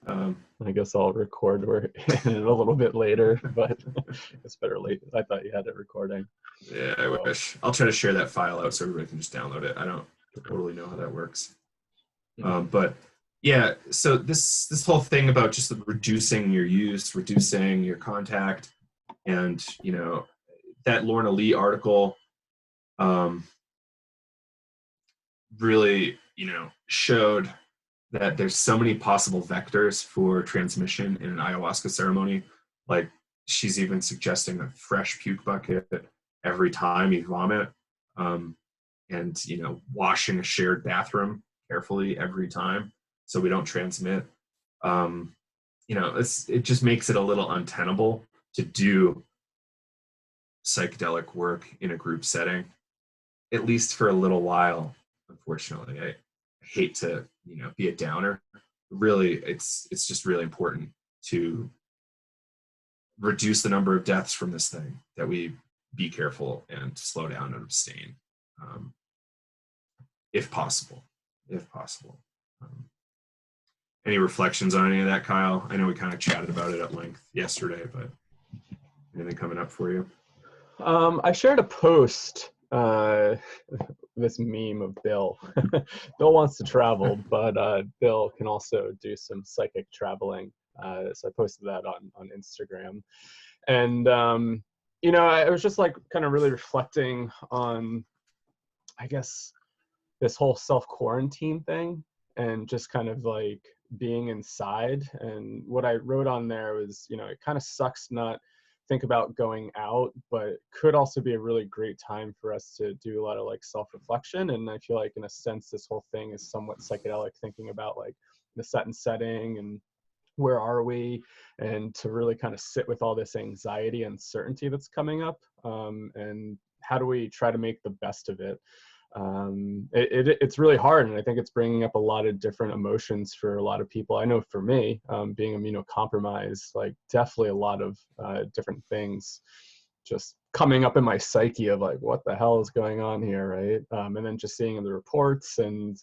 I guess I'll record in it a little bit later, but it's better late. I thought you had it recording. Yeah, I So, wish. I'll try to share that file out so everybody can just download it. I don't totally know how that works. But yeah, so this whole thing about just reducing your use, reducing your contact, and that Lorna Lee article um, really showed that there's so many possible vectors for transmission in an ayahuasca ceremony. Like, she's even suggesting a fresh puke bucket every time you vomit, and washing a shared bathroom carefully every time so we don't transmit. It just makes it a little untenable to do psychedelic work in a group setting, at least for a little while. Unfortunately, I hate to be a downer. Really, it's just really important to reduce the number of deaths from this thing, that we be careful and slow down and abstain, if possible. Any reflections on any of that, Kyle? I know we kind of chatted about it at length yesterday, but anything coming up for you? I shared a post, this meme of Bill. Bill wants to travel, but Bill can also do some psychic traveling. So I posted that on Instagram. And, I was just like kind of really reflecting on, I guess, this whole self-quarantine thing, and just kind of like being inside. And what I wrote on there was, it kind of sucks not think about going out, but it could also be a really great time for us to do a lot of like self-reflection. And I feel like in a sense this whole thing is somewhat psychedelic, thinking about like the set and setting and where are we, and to really kind of sit with all this anxiety and uncertainty that's coming up, and how do we try to make the best of it. It's really hard, and I think it's bringing up a lot of different emotions for a lot of people. I know for me, being immunocompromised, like definitely a lot of different things just coming up in my psyche of like, what the hell is going on here, right? And then just seeing the reports, and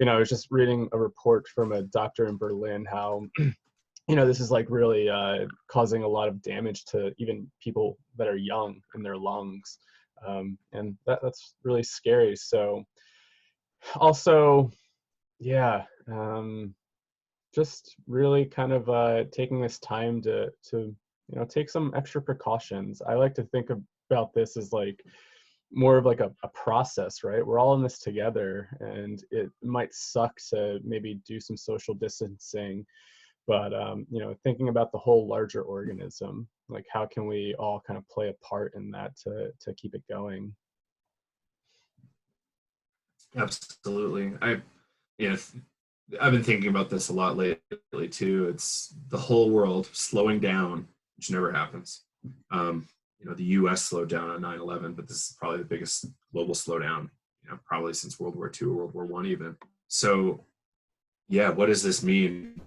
I was just reading a report from a doctor in Berlin how this is like really causing a lot of damage to even people that are young in their lungs. And that's really scary. So also, yeah, just really kind of taking this time to take some extra precautions. I like to think about this as like more of like a process, right? We're all in this together, and it might suck to maybe do some social distancing, but thinking about the whole larger organism, like how can we all kind of play a part in that to keep it going. Absolutely. I've been thinking about this a lot lately too. It's the whole world slowing down, which never happens. The U.S. slowed down on 9/11, but this is probably the biggest global slowdown, probably since World War II or World War I even. So, yeah, what does this mean?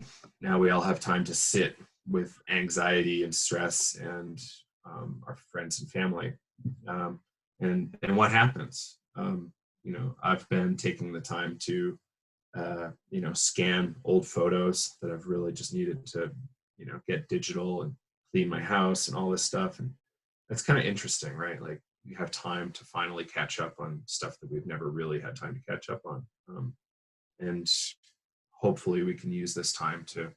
Now we all have time to sit with anxiety and stress and our friends and family. And what happens? I've been taking the time to scan old photos that I've really just needed to get digital and clean my house and all this stuff. And that's kind of interesting, right? Like, we have time to finally catch up on stuff that we've never really had time to catch up on. And hopefully we can use this time to,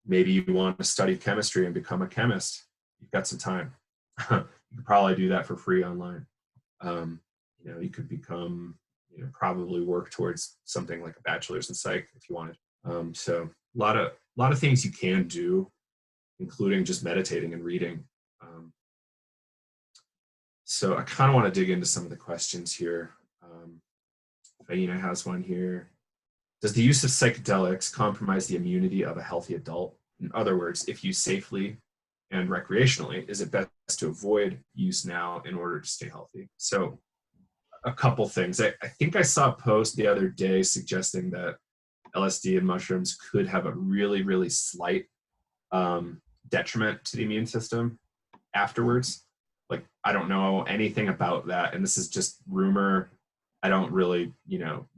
maybe you want to study chemistry and become a chemist. You've got some time. You could probably do that for free online. You could become, probably work towards something like a bachelor's in psych if you wanted. So a lot of things you can do, including just meditating and reading. So I kind of want to dig into some of the questions here. Faina has one here. Does the use of psychedelics compromise the immunity of a healthy adult? In other words, if used safely and recreationally, is it best to avoid use now in order to stay healthy? So a couple things. I think I saw a post the other day suggesting that LSD and mushrooms could have a really, really slight detriment to the immune system afterwards. Like, I don't know anything about that, and this is just rumor. I don't really,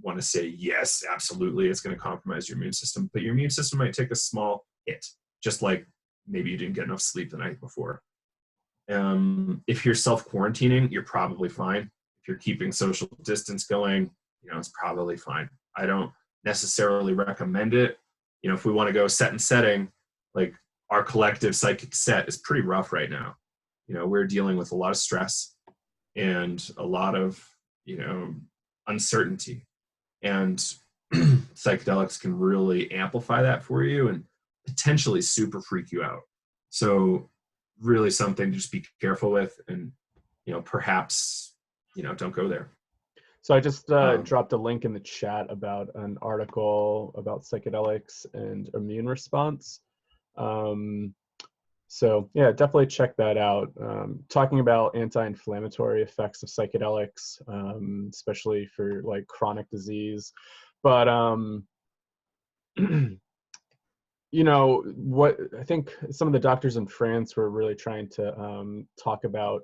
want to say, yes, absolutely, it's going to compromise your immune system, but your immune system might take a small hit, just like maybe you didn't get enough sleep the night before. If you're self-quarantining, you're probably fine. If you're keeping social distance going, it's probably fine. I don't necessarily recommend it. If we want to go set and setting, like our collective psychic set is pretty rough right now. We're dealing with a lot of stress and a lot of, uncertainty. And psychedelics can really amplify that for you and potentially super freak you out. So really something to just be careful with, and, perhaps, don't go there. So I just dropped a link in the chat about an article about psychedelics and immune response. So yeah, definitely check that out. Talking about anti-inflammatory effects of psychedelics, especially for like chronic disease. But what I think some of the doctors in France were really trying to talk about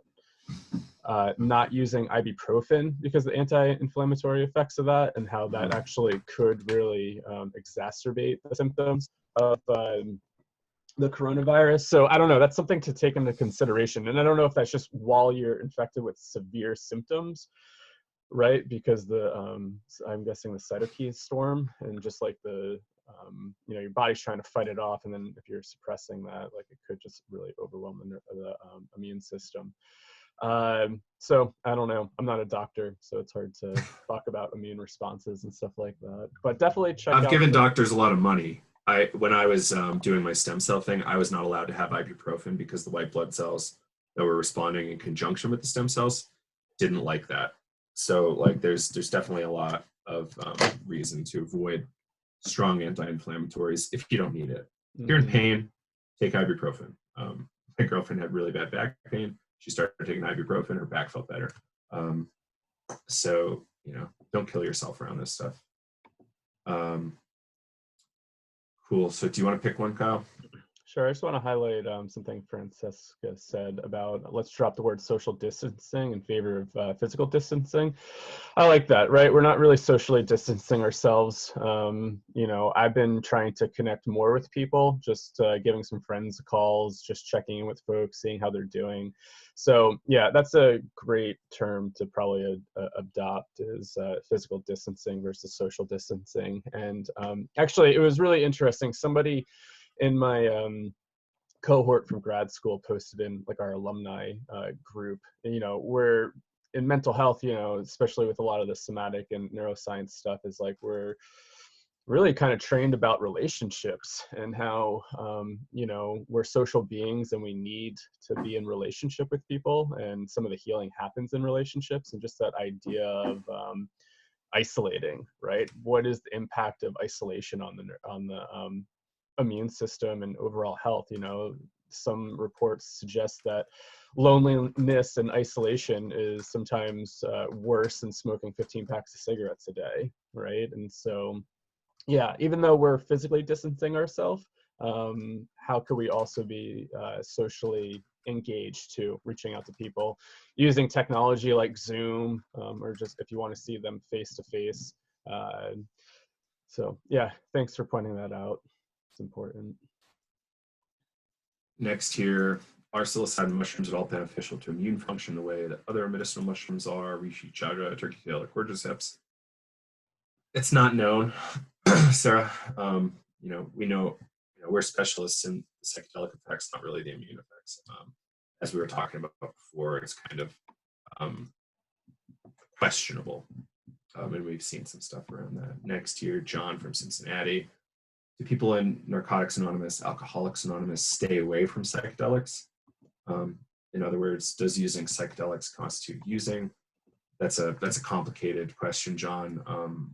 not using ibuprofen because of the anti-inflammatory effects of that, and how that actually could really exacerbate the symptoms of the coronavirus. So I don't know, that's something to take into consideration. And I don't know if that's just while you're infected with severe symptoms, right? Because I'm guessing the cytokine storm and just like your body's trying to fight it off. And then if you're suppressing that, like it could just really overwhelm the immune system. So I don't know, I'm not a doctor, so it's hard to talk about immune responses and stuff like that, but definitely check out. I've given doctors a lot of money. When I was doing my stem cell thing, I was not allowed to have ibuprofen because the white blood cells that were responding in conjunction with the stem cells didn't like that. So like there's definitely a lot of reason to avoid strong anti-inflammatories if you don't need it. If you're in pain, take ibuprofen. My girlfriend had really bad back pain. She started taking ibuprofen, her back felt better. So, don't kill yourself around this stuff. Cool. So do you want to pick one, Kyle? Sure. I just want to highlight something Francesca said about let's drop the word social distancing in favor of physical distancing. I like that, right? We're not really socially distancing ourselves. I've been trying to connect more with people, just giving some friends calls, just checking in with folks, seeing how they're doing. So yeah, that's a great term to probably adopt, is physical distancing versus social distancing. And actually, it was really interesting. Somebody in my cohort from grad school posted in like our alumni group, we're in mental health, especially with a lot of the somatic and neuroscience stuff, is like we're really kind of trained about relationships and how, we're social beings and we need to be in relationship with people, and some of the healing happens in relationships, and just that idea of isolating, right? What is the impact of isolation on the immune system and overall health? Some reports suggest that loneliness and isolation is sometimes worse than smoking 15 packs of cigarettes a day, right? And so, yeah, even though we're physically distancing ourselves, how could we also be socially engaged too, reaching out to people using technology like Zoom, or just if you want to see them face to face. So yeah, thanks for pointing that out. It's important. Next here, are psilocybin mushrooms at all beneficial to immune function the way that other medicinal mushrooms are? Reishi, chaga, turkey tail, or cordyceps? It's not known, Sarah. We know, we're specialists in psychedelic effects, not really the immune effects. As we were talking about before, it's kind of questionable. And we've seen some stuff around that. Next here, John from Cincinnati. Do people in Narcotics Anonymous, Alcoholics Anonymous stay away from psychedelics? In other words, does using psychedelics constitute using? That's a complicated question, John.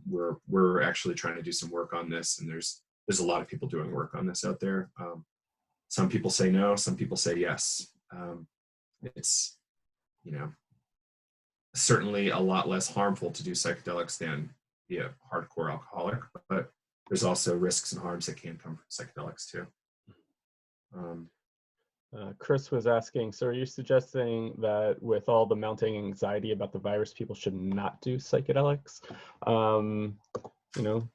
We're actually trying to do some work on this, and there's a lot of people doing work on this out there. Some people say no, some people say yes. It's certainly a lot less harmful to do psychedelics than be a hardcore alcoholic, but there's also risks and harms that can come from psychedelics too. Chris was asking, so are you suggesting that with all the mounting anxiety about the virus, people should not do psychedelics? You know,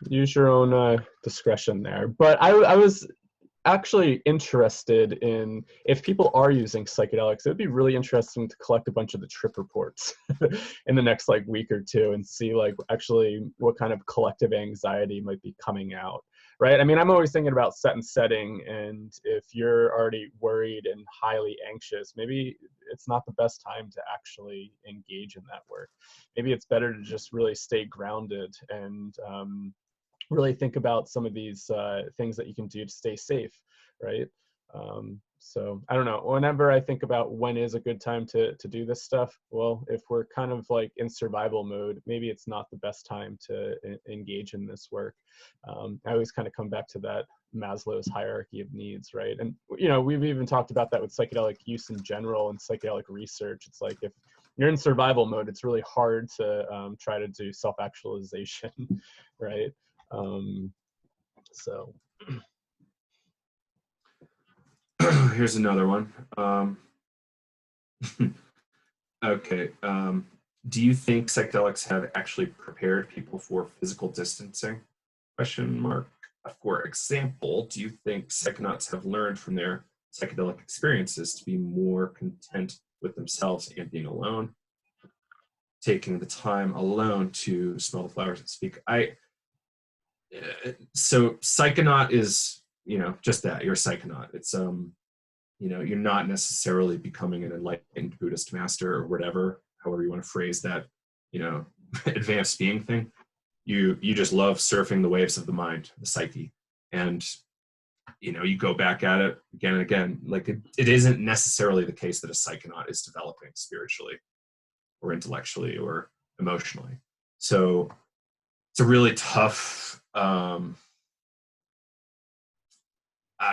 use your own discretion there. But I was actually interested in, if people are using psychedelics, it would be really interesting to collect a bunch of the trip reports in the next like week or two and see like actually what kind of collective anxiety might be coming out, right? I mean, I'm always thinking about set and setting, and if you're already worried and highly anxious, maybe it's not the best time to actually engage in that work. Maybe it's better to just really stay grounded and really think about some of these things that you can do to stay safe, right? So I don't know, whenever I think about when is a good time to do this stuff, well, if we're kind of like in survival mode, maybe it's not the best time to engage in this work. I always kind of come back to that Maslow's hierarchy of needs, right? And, you know, we've even talked about that with psychedelic use in general and psychedelic research. It's like if you're in survival mode, it's really hard to try to do self-actualization, right? So Here's another one. Okay. Do you think psychedelics have actually prepared people for physical distancing? Question mark. For example, do you think psychonauts have learned from their psychedelic experiences to be more content with themselves and being alone, taking the time alone to smell the flowers and speak? So psychonaut is, you know, just that, you're a psychonaut. It's you know, you're not necessarily becoming an enlightened Buddhist master or whatever, however you want to phrase that, you know, advanced being thing. You just love surfing the waves of the mind, the psyche, and you know, you go back at it again and again. Like it isn't necessarily the case that a psychonaut is developing spiritually or intellectually or emotionally. So it's a really tough I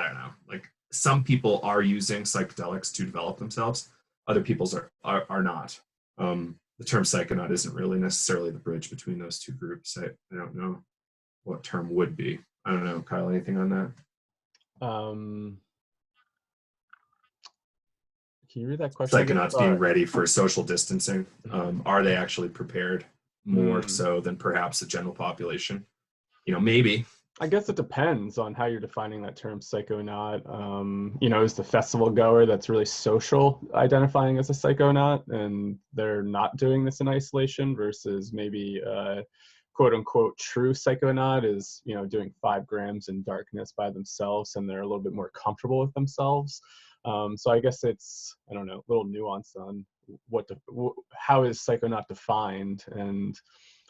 don't know, like some people are using psychedelics to develop themselves. Other people's are not. The term psychonaut isn't really necessarily the bridge between those two groups. I don't know what term would be. I don't know, Kyle, anything on that? Can you read that question again? Psychonauts being ready for social distancing. Are they actually prepared more so than perhaps the general population? You know, maybe. I guess it depends on how you're defining that term, psychonaut. You know, is the festival goer that's really social identifying as a psychonaut and they're not doing this in isolation, versus maybe quote unquote true psychonaut is, you know, doing 5 grams in darkness by themselves and they're a little bit more comfortable with themselves. So I guess it's, I don't know, a little nuance on how is psychonaut defined. And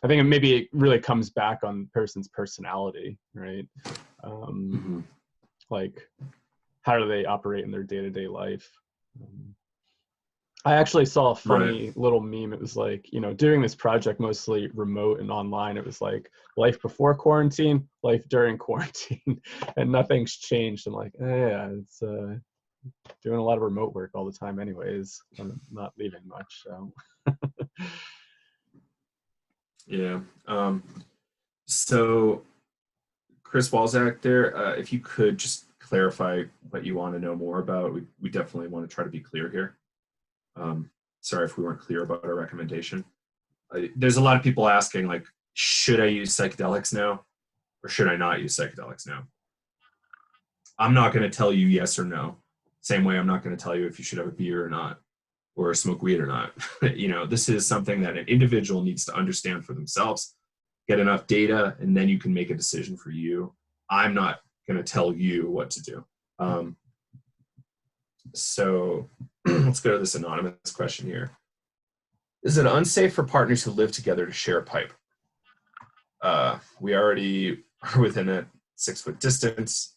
I think maybe it really comes back on the person's personality, right? Like, how do they operate in their day-to-day life? I actually saw a funny little meme. It was like, you know, doing this project mostly remote and online, it was like life before quarantine, life during quarantine, and nothing's changed. I'm like, yeah, it's doing a lot of remote work all the time anyways. I'm not leaving much, so. Yeah. So Chris Walzak there, if you could just clarify what you want to know more about, we definitely want to try to be clear here. Sorry if we weren't clear about our recommendation. There's a lot of people asking, like, should I use psychedelics now or should I not use psychedelics now? I'm not going to tell you yes or no. Same way I'm not going to tell you if you should have a beer or not, or smoke weed or not. You know, this is something that an individual needs to understand for themselves, get enough data, and then you can make a decision for you. I'm not going to tell you what to do. So let's go to this anonymous question here. Is it unsafe for partners who live together to share a pipe? We already are within a 6-foot distance.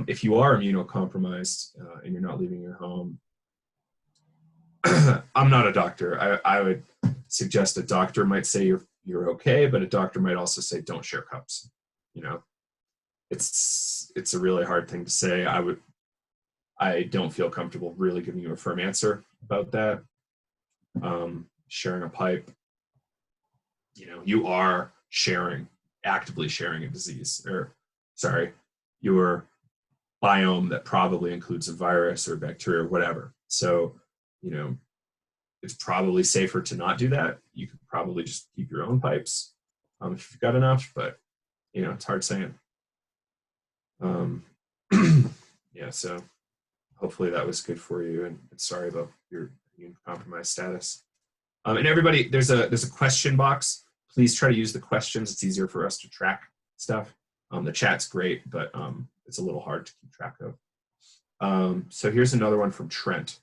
If you are immunocompromised and you're not leaving your home, I'm not a doctor. I would suggest a doctor might say you're okay, but a doctor might also say don't share cups. You know, it's a really hard thing to say. I don't feel comfortable really giving you a firm answer about that. Sharing a pipe, you know, you are actively sharing a disease, or sorry, you're biome that probably includes a virus or bacteria or whatever. So, you know, it's probably safer to not do that. You could probably just keep your own pipes if you've got enough, but you know, it's hard saying. Yeah, so hopefully that was good for you, and sorry about your compromised status. And everybody, there's a question box. Please try to use the questions. It's easier for us to track stuff. The chat's great, but it's a little hard to keep track of. So here's another one from Trent.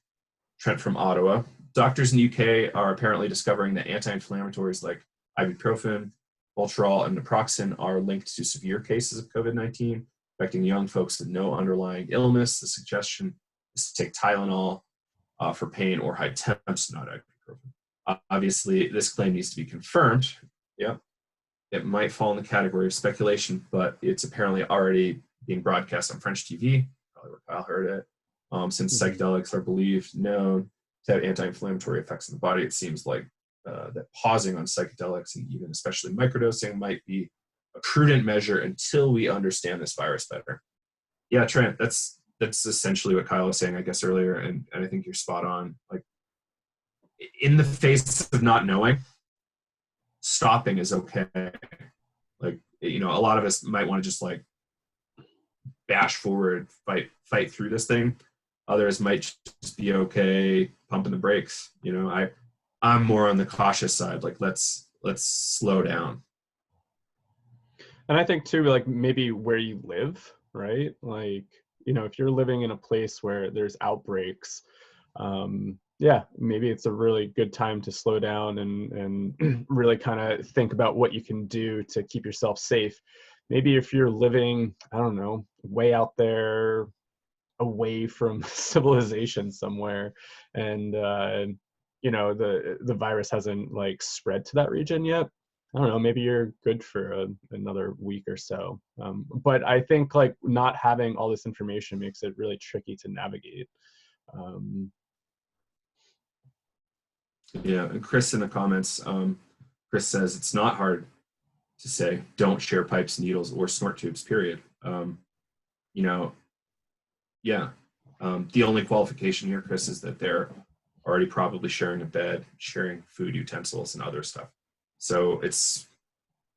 Trent from Ottawa. Doctors in the UK are apparently discovering that anti-inflammatories like ibuprofen, Voltarol, and naproxen are linked to severe cases of COVID-19, affecting young folks with no underlying illness. The suggestion is to take Tylenol for pain or high temps, not ibuprofen. Obviously, this claim needs to be confirmed. Yeah, it might fall in the category of speculation, but it's apparently already being broadcast on French TV, probably where Kyle heard it. Since psychedelics are believed known to have anti-inflammatory effects in the body, it seems like that pausing on psychedelics and even especially microdosing might be a prudent measure until we understand this virus better. Yeah, Trent, that's essentially what Kyle was saying, I guess, earlier, and I think you're spot on. Like, in the face of not knowing, stopping is okay. Like, you know, a lot of us might want to just like bash forward, fight through this thing. Others might just be okay pumping the brakes. You know, I'm more on the cautious side. Like, let's slow down. And I think too, like maybe where you live, right? Like, you know, if you're living in a place where there's outbreaks, yeah, maybe it's a really good time to slow down and really kind of think about what you can do to keep yourself safe. Maybe if you're living, I don't know, way out there, away from civilization somewhere, and you know, the virus hasn't like spread to that region yet, I don't know, maybe you're good for another week or so. But I think like not having all this information makes it really tricky to navigate. Yeah, and Chris in the comments, Chris says it's not hard to say don't share pipes, needles, or snort tubes, period. You know, yeah. The only qualification here, Chris, is that they're already probably sharing a bed, sharing food utensils and other stuff. So it's,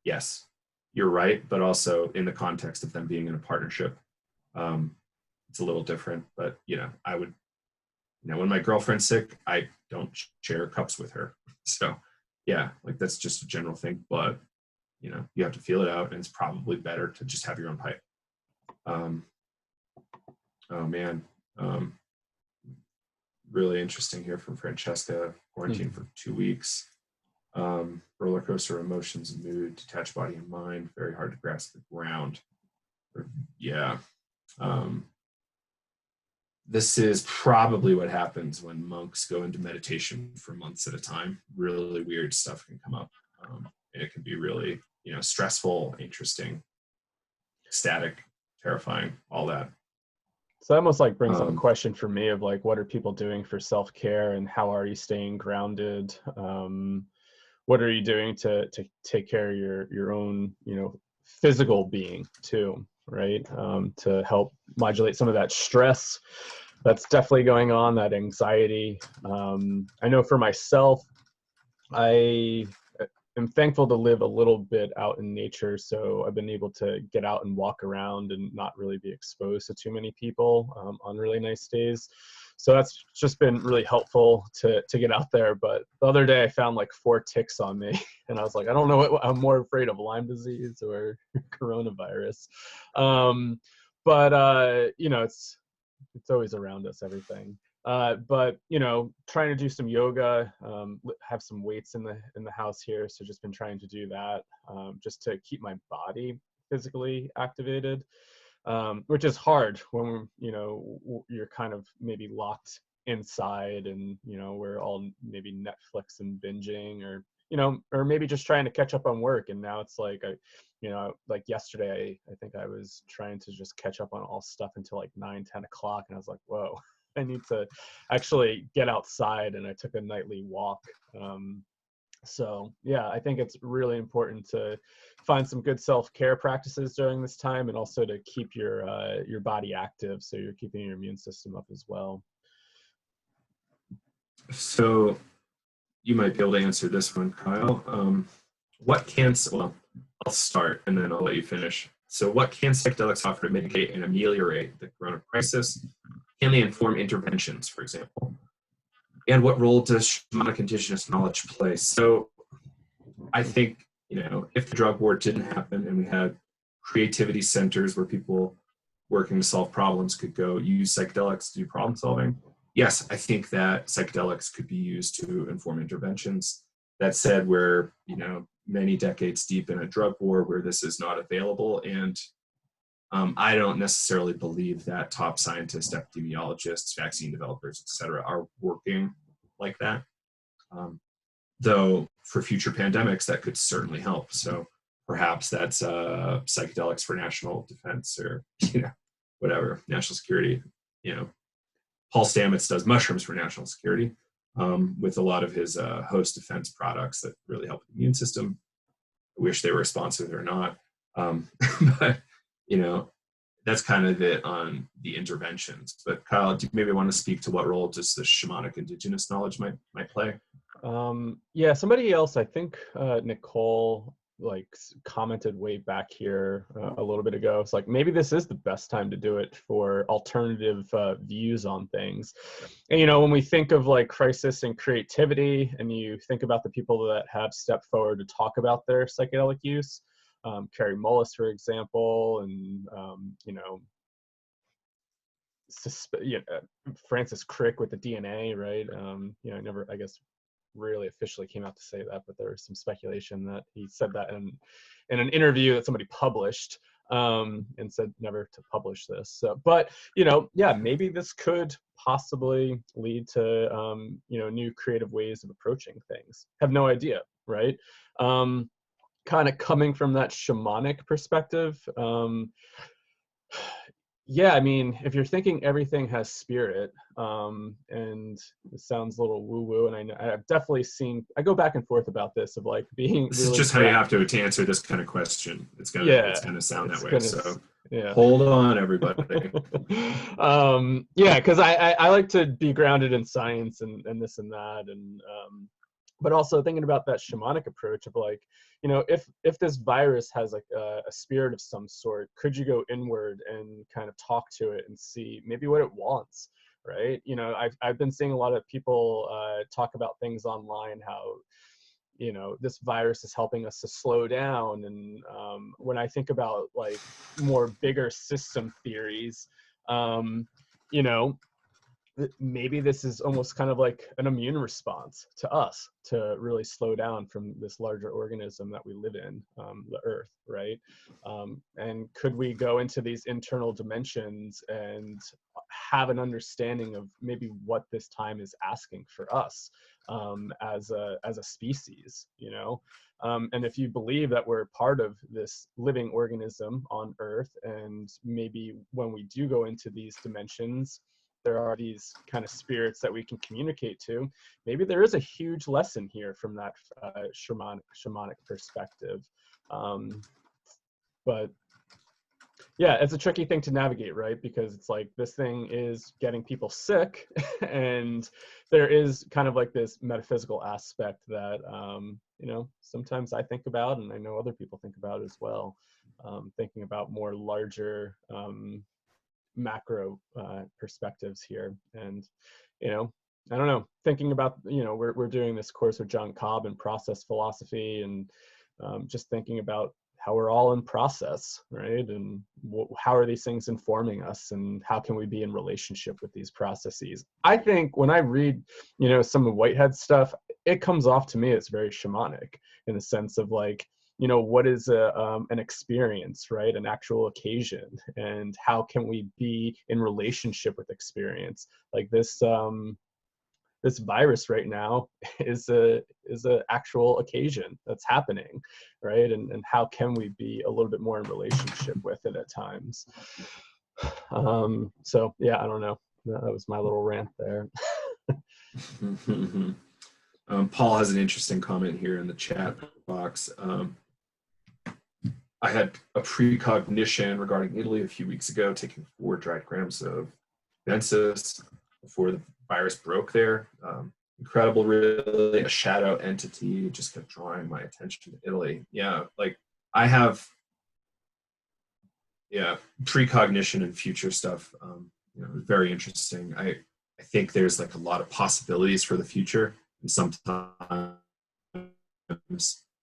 yes, you're right, but also in the context of them being in a partnership, it's a little different. But, you know, I would, you know, when my girlfriend's sick, I don't share cups with her. So, yeah, like that's just a general thing. But, you know, you have to feel it out, and it's probably better to just have your own pipe. Oh, man. Really interesting here from Francesca. Quarantine for 2 weeks. Roller coaster emotions and mood, detached body and mind, very hard to grasp the ground. Yeah. This is probably what happens when monks go into meditation for months at a time. Really weird stuff can come up. And it can be really, you know, stressful, interesting, ecstatic, terrifying, all that. So that almost like brings up a question for me of like, what are people doing for self-care, and how are you staying grounded? What are you doing to take care of your own, you know, physical being too, right? To help modulate some of that stress that's definitely going on, that anxiety. I know for myself, I am thankful to live a little bit out in nature, so I've been able to get out and walk around and not really be exposed to too many people on really nice days. So that's just been really helpful to get out there. But the other day I found like 4 ticks on me, and I was like, I don't know what I'm more afraid of, Lyme disease or coronavirus. But you know, it's always around us, everything. But you know, trying to do some yoga, have some weights in the house here, so just been trying to do that, just to keep my body physically activated, which is hard when, you know, you're kind of maybe locked inside, and you know, we're all maybe Netflix and binging, or you know, or maybe just trying to catch up on work. And now it's like, you know, like yesterday, I think I was trying to just catch up on all stuff until like 9-10 o'clock, and I was like, whoa, I need to actually get outside. And I took a nightly walk. So yeah, I think it's really important to find some good self-care practices during this time, and also to keep your body active, so you're keeping your immune system up as well. So you might be able to answer this one, Kyle. What can, well, I'll start and then I'll let you finish. So what can psychedelics offer to mitigate and ameliorate the corona crisis? Can they inform interventions, for example? And what role does shamanic indigenous knowledge play? So I think, if the drug war didn't happen and we had creativity centers where people working to solve problems could go use psychedelics to do problem solving, yes, I think that psychedelics could be used to inform interventions. That said, we're, many decades deep in a drug war where this is not available. And I don't necessarily believe that top scientists, epidemiologists, vaccine developers, et cetera, are working like that. Though for future pandemics, that could certainly help. So perhaps that's psychedelics for national defense, or, whatever, national security. Paul Stamets does mushrooms for national security, with a lot of his host defense products that really help the immune system. I wish they were responsive or not. But, that's kind of it on the interventions. But Kyle, do you maybe want to speak to what role just the shamanic indigenous knowledge might play? Yeah, somebody else, I think Nicole, commented way back here a little bit ago. It's like, maybe this is the best time to do it for alternative views on things. And when we think of crisis and creativity, and you think about the people that have stepped forward to talk about their psychedelic use, Carrie Mullis, for example, and Francis Crick with the DNA, right? I never, I guess, really officially came out to say that, but there was some speculation that he said that in an interview that somebody published, and said never to publish this. So, but yeah, maybe this could possibly lead to new creative ways of approaching things. Have no idea, right? Kind of coming from that shamanic perspective. Yeah, I mean, if you're thinking everything has spirit, and it sounds a little woo-woo, and I've definitely I go back and forth about this, of being This really is just how you have to answer this kind of question. It's gonna sound that way. So yeah. Hold on, everybody. Yeah, because I like to be grounded in science and this and that, and but also thinking about that shamanic approach of if this virus has a spirit of some sort, could you go inward and kind of talk to it and see maybe what it wants, right? I've been seeing a lot of people talk about things online, how this virus is helping us to slow down, and when I think about more bigger system theories, you know maybe this is almost kind of like an immune response to us to really slow down from this larger organism that we live in, the earth, right? And could we go into these internal dimensions and have an understanding of maybe what this time is asking for us, as a species, and if you believe that we're part of this living organism on earth, and maybe when we do go into these dimensions, there are these kind of spirits that we can communicate to, maybe there is a huge lesson here from that shamanic perspective. But yeah, it's a tricky thing to navigate, right? Because it's this thing is getting people sick, and there is kind of this metaphysical aspect that sometimes I think about, and I know other people think about as well, thinking about more larger macro perspectives here. And I don't know, thinking about we're doing this course with John Cobb in process philosophy, and just thinking about how we're all in process, right? And how are these things informing us, and how can we be in relationship with these processes? I think when I read some of Whitehead's stuff, it comes off to me as very shamanic, in the sense of what is an experience, right? An actual occasion, and how can we be in relationship with experience? This virus right now is a actual occasion that's happening, right? And how can we be a little bit more in relationship with it at times? So yeah, I don't know. That was my little rant there. Paul has an interesting comment here in the chat box. I had a precognition regarding Italy a few weeks ago, taking 4 dried grams of Bensis before the virus broke there. Incredible, really, a shadow entity just kept drawing my attention to Italy. Yeah, like I have, precognition and future stuff. Very interesting. I think there's like a lot of possibilities for the future, and sometimes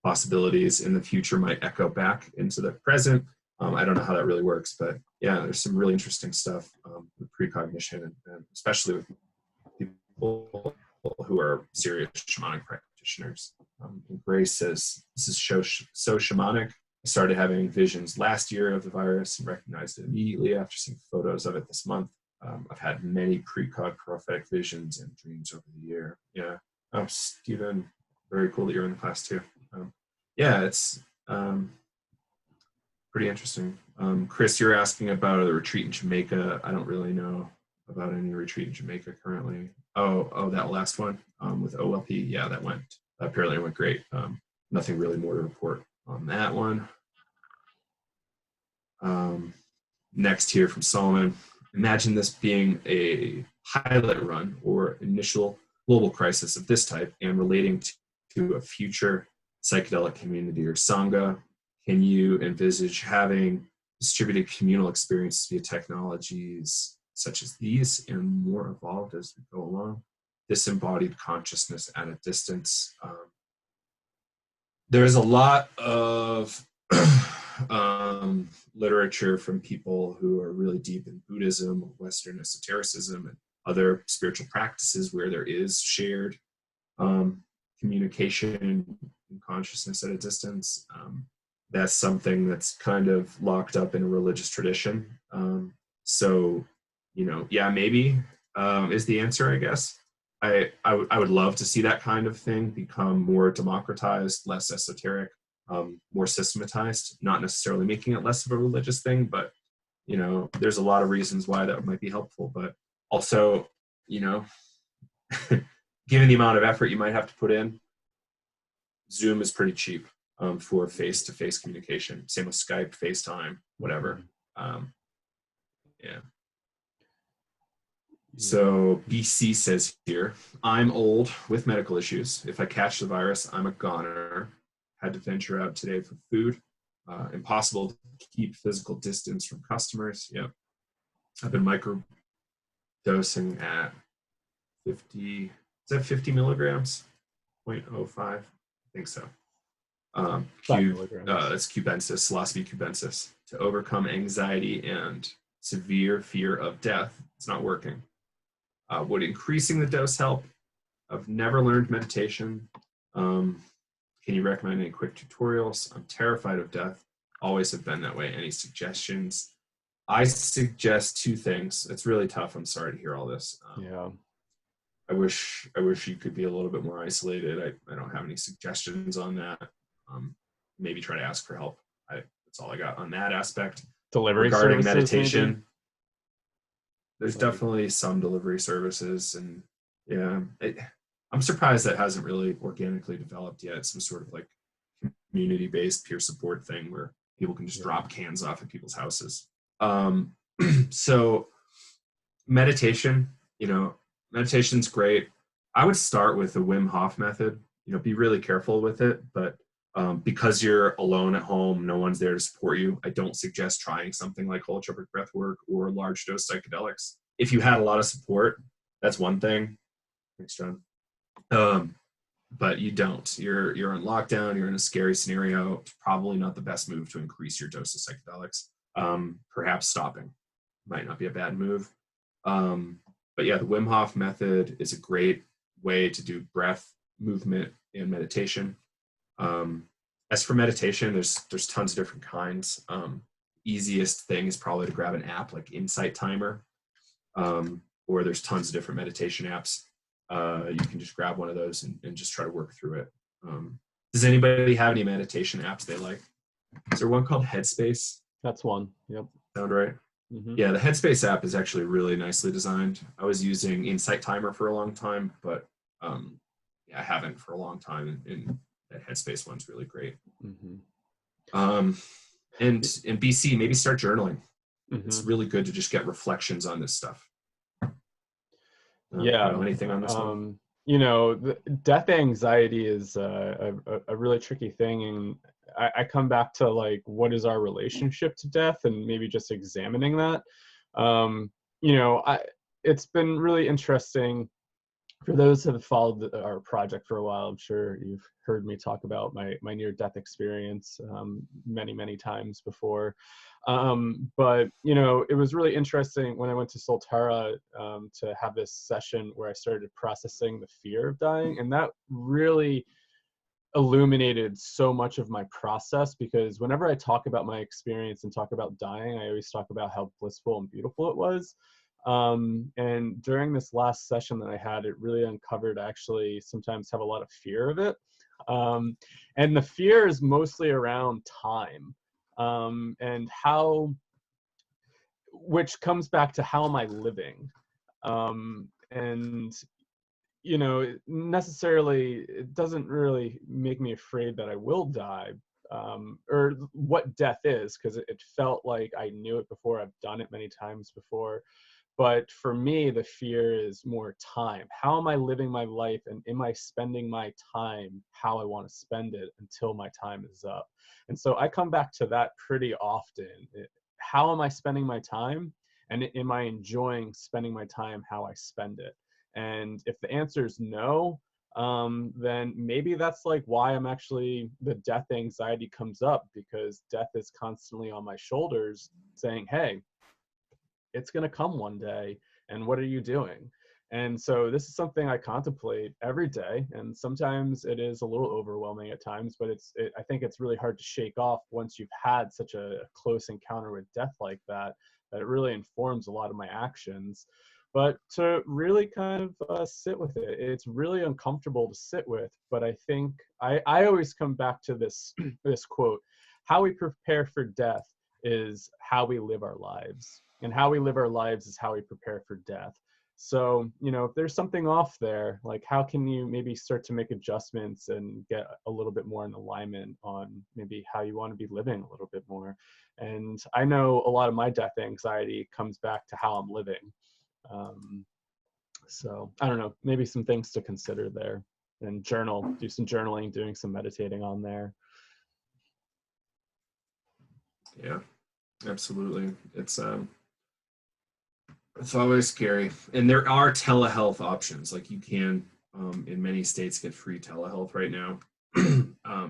possibilities in the future might echo back into the present. I don't know how that really works, but yeah, there's some really interesting stuff with precognition, and especially with people who are serious shamanic practitioners. Grace says, this is so shamanic. I started having visions last year of the virus and recognized it immediately after seeing photos of it this month. I've had many precog prophetic visions and dreams over the year. Yeah. Oh, Stephen, very cool that you're in the class too. It's pretty interesting. Chris, you're asking about a retreat in Jamaica. I don't really know about any retreat in Jamaica currently. Oh, that last one with OLP. Yeah, apparently went great. Nothing really more to report on that one. Next here from Solomon. Imagine this being a pilot run or initial global crisis of this type and relating to a future psychedelic community or Sangha. Can you envisage having distributed communal experiences via technologies such as these and more evolved as we go along? Disembodied consciousness at a distance. There's a lot of literature from people who are really deep in Buddhism, Western esotericism, and other spiritual practices where there is shared communication and consciousness at a distance. That's something that's kind of locked up in a religious tradition. Maybe is the answer, I guess. I would love to see that kind of thing become more democratized, less esoteric, more systematized, not necessarily making it less of a religious thing, but there's a lot of reasons why that might be helpful. But also, given the amount of effort you might have to put in, Zoom is pretty cheap for face-to-face communication. Same with Skype, FaceTime, whatever. So BC says here, I'm old with medical issues. If I catch the virus, I'm a goner. Had to venture out today for food. Impossible to keep physical distance from customers. Yep. I've been microdosing at 50, is that 50 milligrams? 0.05, I think so. That's cubensis, psilocybe cubensis, to overcome anxiety and severe fear of death. It's not working. Would increasing the dose help? I've never learned meditation. Can you recommend any quick tutorials? I'm terrified of death. Always have been that way. Any suggestions? I suggest 2 things. It's really tough. I'm sorry to hear all this. I wish you could be a little bit more isolated. I don't have any suggestions on that. Maybe try to ask for help. That's all I got on that aspect. Delivery regarding services, meditation. maybe? There's definitely some delivery services, and I'm surprised that hasn't really organically developed yet. Some sort of like community-based peer support thing where people can just drop cans off at people's houses. So meditation, meditation's great. I would start with the Wim Hof method. Be really careful with it, but because you're alone at home, no one's there to support you, I don't suggest trying something like holotropic breath work or large dose psychedelics. If you had a lot of support, that's one thing. Thanks, John. But you don't. You're in lockdown, you're in a scary scenario. It's probably not the best move to increase your dose of psychedelics. Perhaps stopping might not be a bad move. But yeah, the Wim Hof method is a great way to do breath, movement, and meditation. As for meditation, there's tons of different kinds. Easiest thing is probably to grab an app like Insight Timer, or there's tons of different meditation apps. You can just grab one of those and just try to work through it. Does anybody have any meditation apps they like? Is there one called Headspace? That's one. Yep. Sound right? Mm-hmm. Yeah, the Headspace app is actually really nicely designed. I was using Insight Timer for a long time, but I haven't for a long time, and that Headspace one's really great. Mm-hmm. And in BC, maybe start journaling. Mm-hmm. It's really good to just get reflections on this stuff. Yeah. Anything on this one? Death anxiety is a really tricky thing, and I come back to like, what is our relationship to death, and maybe just examining that. It's been really interesting for those who have followed our project for a while. I'm sure you've heard me talk about my near-death experience many times before. But it was really interesting when I went to Solterra to have this session where I started processing the fear of dying, and that really illuminated so much of my process, because whenever I talk about my experience and talk about dying, I always talk about how blissful and beautiful it was. And during this last session that I had, it really uncovered I actually sometimes have a lot of fear of it. And the fear is mostly around time, and which comes back to how am I living? And necessarily it doesn't really make me afraid that I will die, or what death is, because it felt like I knew it before. I've done it many times before. But for me, the fear is more time. How am I living my life, and am I spending my time how I want to spend it until my time is up? And so I come back to that pretty often. How am I spending my time? And am I enjoying spending my time how I spend it? And if the answer is no, then maybe that's like why the death anxiety comes up, because death is constantly on my shoulders saying, hey, it's going to come one day, and what are you doing? And so this is something I contemplate every day, and sometimes it is a little overwhelming at times, but I think it's really hard to shake off once you've had such a close encounter with death like that it really informs a lot of my actions. But to really kind of sit with it, it's really uncomfortable to sit with, but I think I always come back to this this quote: how we prepare for death is how we live our lives, and how we live our lives is how we prepare for death. So, if there's something off there, like, how can you maybe start to make adjustments and get a little bit more in alignment on maybe how you want to be living a little bit more? And I know a lot of my death anxiety comes back to how I'm living. So I don't know, maybe some things to consider there, and do some journaling, doing some meditating on there. Yeah, absolutely. It's always scary. And there are telehealth options. Like, you can, in many states, get free telehealth right now.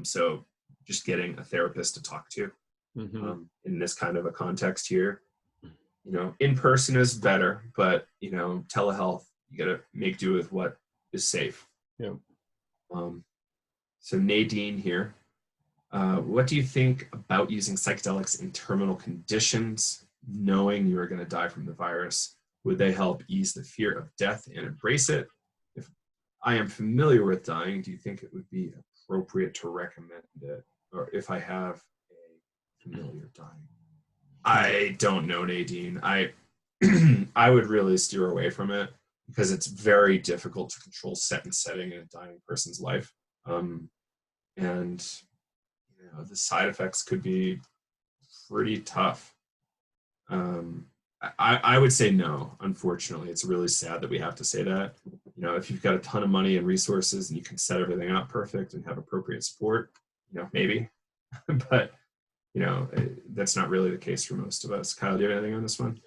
So just getting a therapist to talk to, in this kind of a context here, in person is better, but, telehealth, you got to make do with what is safe. Yeah. So Nadine here, what do you think about using psychedelics in terminal conditions, knowing you are going to die from the virus? Would they help ease the fear of death and embrace it? If I am familiar with dying, do you think it would be appropriate to recommend it? Or if I have a familiar dying? I don't know, Nadine. I would really steer away from it, because it's very difficult to control set and setting in a dying person's life. And the side effects could be pretty tough. I would say no. Unfortunately, it's really sad that we have to say that. If you've got a ton of money and resources and you can set everything up perfect and have appropriate support, maybe. But that's not really the case for most of us. Kyle, do you have anything on this one?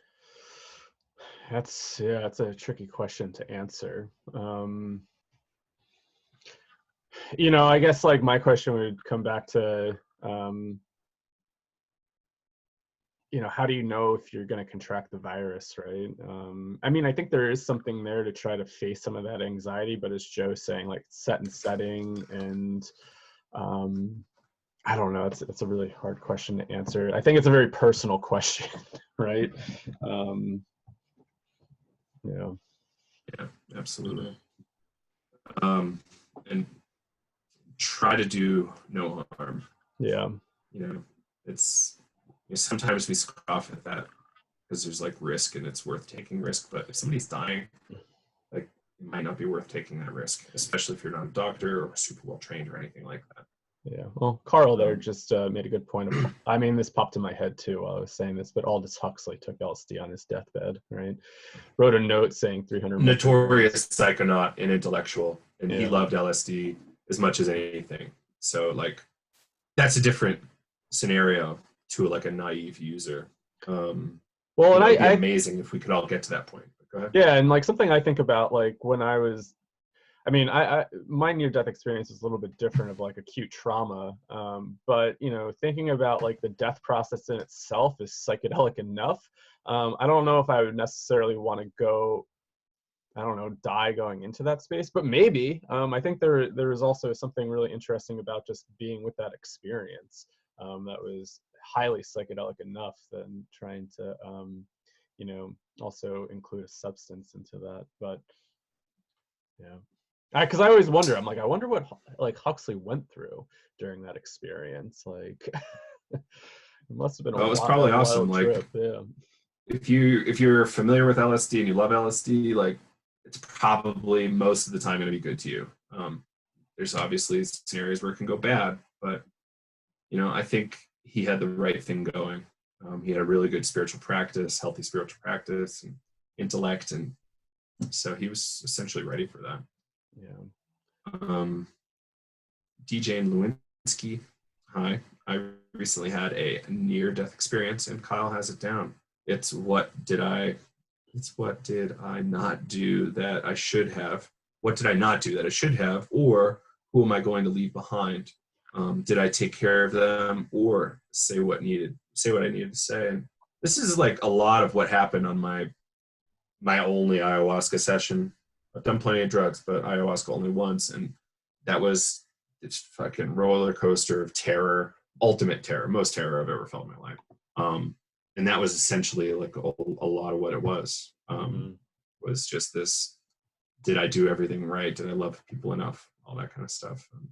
That's a tricky question to answer. I guess like my question would come back to, how do you know if you're going to contract the virus, right? I think there is something there to try to face some of that anxiety, but as Joe's saying, like, set and setting, and I don't know. It's a really hard question to answer. I think it's a very personal question, right? Yeah, absolutely. And try to do no harm. Yeah. It's sometimes we scoff at that because there's like risk and it's worth taking risk. But if somebody's dying, like, it might not be worth taking that risk, especially if you're not a doctor or super well trained or anything like that. Yeah, well, Carl there just made a good point. I mean, this popped in my head too while I was saying this, but Aldous Huxley took LSD on his deathbed, right? Wrote a note saying 300 notorious psychonaut and intellectual, and Yeah. he loved LSD as much as anything. So like, that's a different scenario to like a naive user. Well, and it'd be amazing if we could all get to that point. But go ahead. Yeah, and like something I think about, like when I was, I mean, my near-death experience is a little bit different of like acute trauma, but you know, thinking about like the death process in itself is psychedelic enough. I don't know if I would necessarily want to go, I don't know, die going into that space, but maybe. I think there is also something really interesting about just being with that experience that was highly psychedelic enough than trying to, you know, also include a substance into that. But yeah. Because I always wonder, I'm like, I wonder what like Huxley went through during that experience. Like, it must have been It was probably awesome. trip. Like, yeah. if you're familiar with LSD and you love LSD, like, it's probably most of the time going to be good to you. There's obviously scenarios where it can go bad, but you know, I think he had the right thing going. He had a really good spiritual practice, healthy spiritual practice, and intellect, and so he was essentially ready for that. Yeah. DJ and Lewinsky, hi. I recently had a near-death experience, and Kyle has it down. It's what did I not do that I should have? What did I not do that I should have? Or who am I going to leave behind? Did I take care of them, or say what I needed to say? And this is like a lot of what happened on my only ayahuasca session. I've done plenty of drugs, but ayahuasca only once, and that was this fucking roller coaster of terror, ultimate terror, most terror I've ever felt in my life. And that was essentially like a lot of what it was. Was just this: did I do everything right? Did I love people enough? All that kind of stuff. And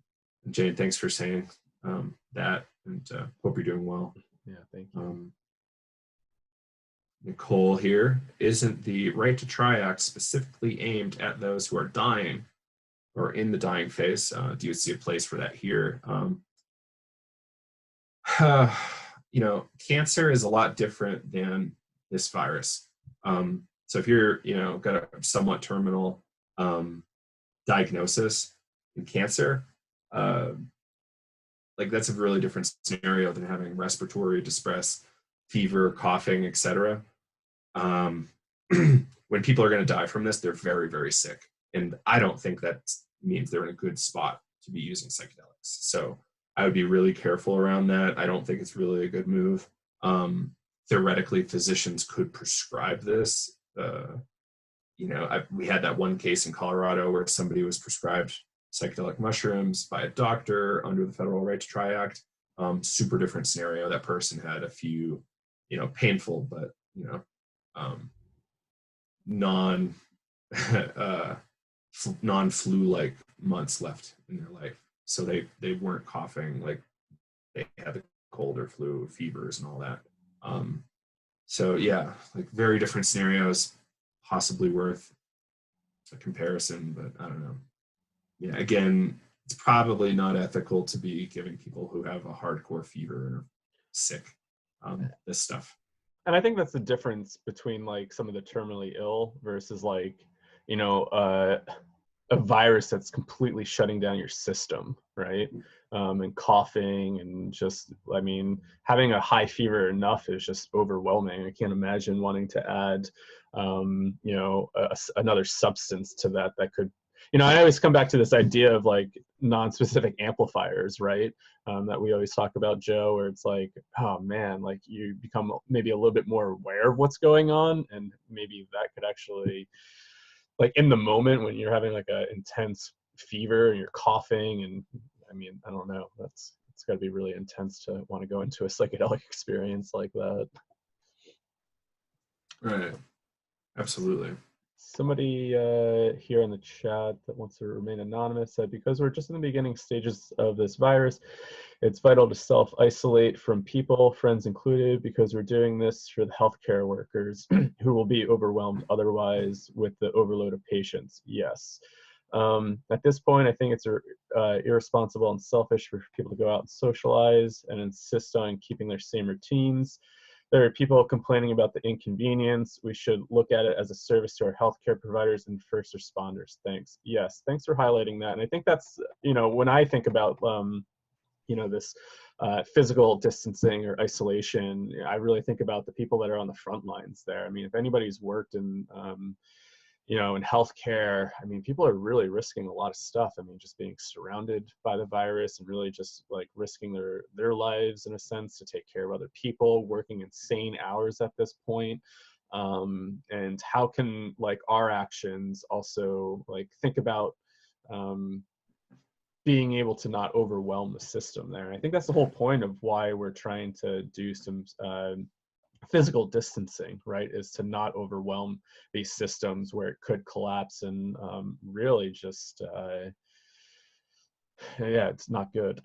Jane, thanks for saying that, and hope you're doing well. Yeah, thank you. Nicole here, isn't the Right to Try Act specifically aimed at those who are dying or in the dying phase? Do you see a place for that here? You know, cancer is a lot different than this virus. So if you're, you know, got a somewhat terminal diagnosis in cancer, like that's a really different scenario than having respiratory distress, fever, coughing, etc. When people are going to die from this, they're very, very sick. And I don't think that means they're in a good spot to be using psychedelics. So I would be really careful around that. I don't think it's really a good move. Theoretically, physicians could prescribe this. You know, we had that one case in Colorado where somebody was prescribed psychedelic mushrooms by a doctor under the Federal Right to Try Act. Super different scenario. That person had a few, you know, painful, but, you know, non-flu-like months left in their life. So they weren't coughing like they had the cold or flu, fevers and all that. So yeah, like very different scenarios, possibly worth a comparison, but I don't know. Yeah, again, it's probably not ethical to be giving people who have a hardcore fever and are sick this stuff. And I think that's the difference between like some of the terminally ill versus like, you know, a virus that's completely shutting down your system, right? And coughing and just, I mean, having a high fever enough is just overwhelming. I can't imagine wanting to add, you know, another substance to that could, you know, I always come back to this idea of like non-specific amplifiers, right? That we always talk about, Joe, where it's like, oh man, like you become maybe a little bit more aware of what's going on, and maybe that could actually, like in the moment when you're having like a intense fever and you're coughing, and I mean, I don't know, it's got to be really intense to want to go into a psychedelic experience like that. Right. Absolutely. Somebody here in the chat that wants to remain anonymous said, because we're just in the beginning stages of this virus, it's vital to self-isolate from people, friends included, because we're doing this for the healthcare workers who will be overwhelmed otherwise with the overload of patients. Yes. At this point, I think it's irresponsible and selfish for people to go out and socialize and insist on keeping their same routines. There are people complaining about the inconvenience. We should look at it as a service to our healthcare providers and first responders. Thanks. Yes, thanks for highlighting that. And I think that's, when I think about, this physical distancing or isolation, I really think about the people that are on the front lines there. I mean, if anybody's worked in, in healthcare, I mean, people are really risking a lot of stuff. I mean, just being surrounded by the virus and really just like risking their lives in a sense to take care of other people, working insane hours at this point. And how can like our actions also like think about being able to not overwhelm the system there. And I think that's the whole point of why we're trying to do some physical distancing, right, is to not overwhelm these systems where it could collapse and really just, yeah, it's not good.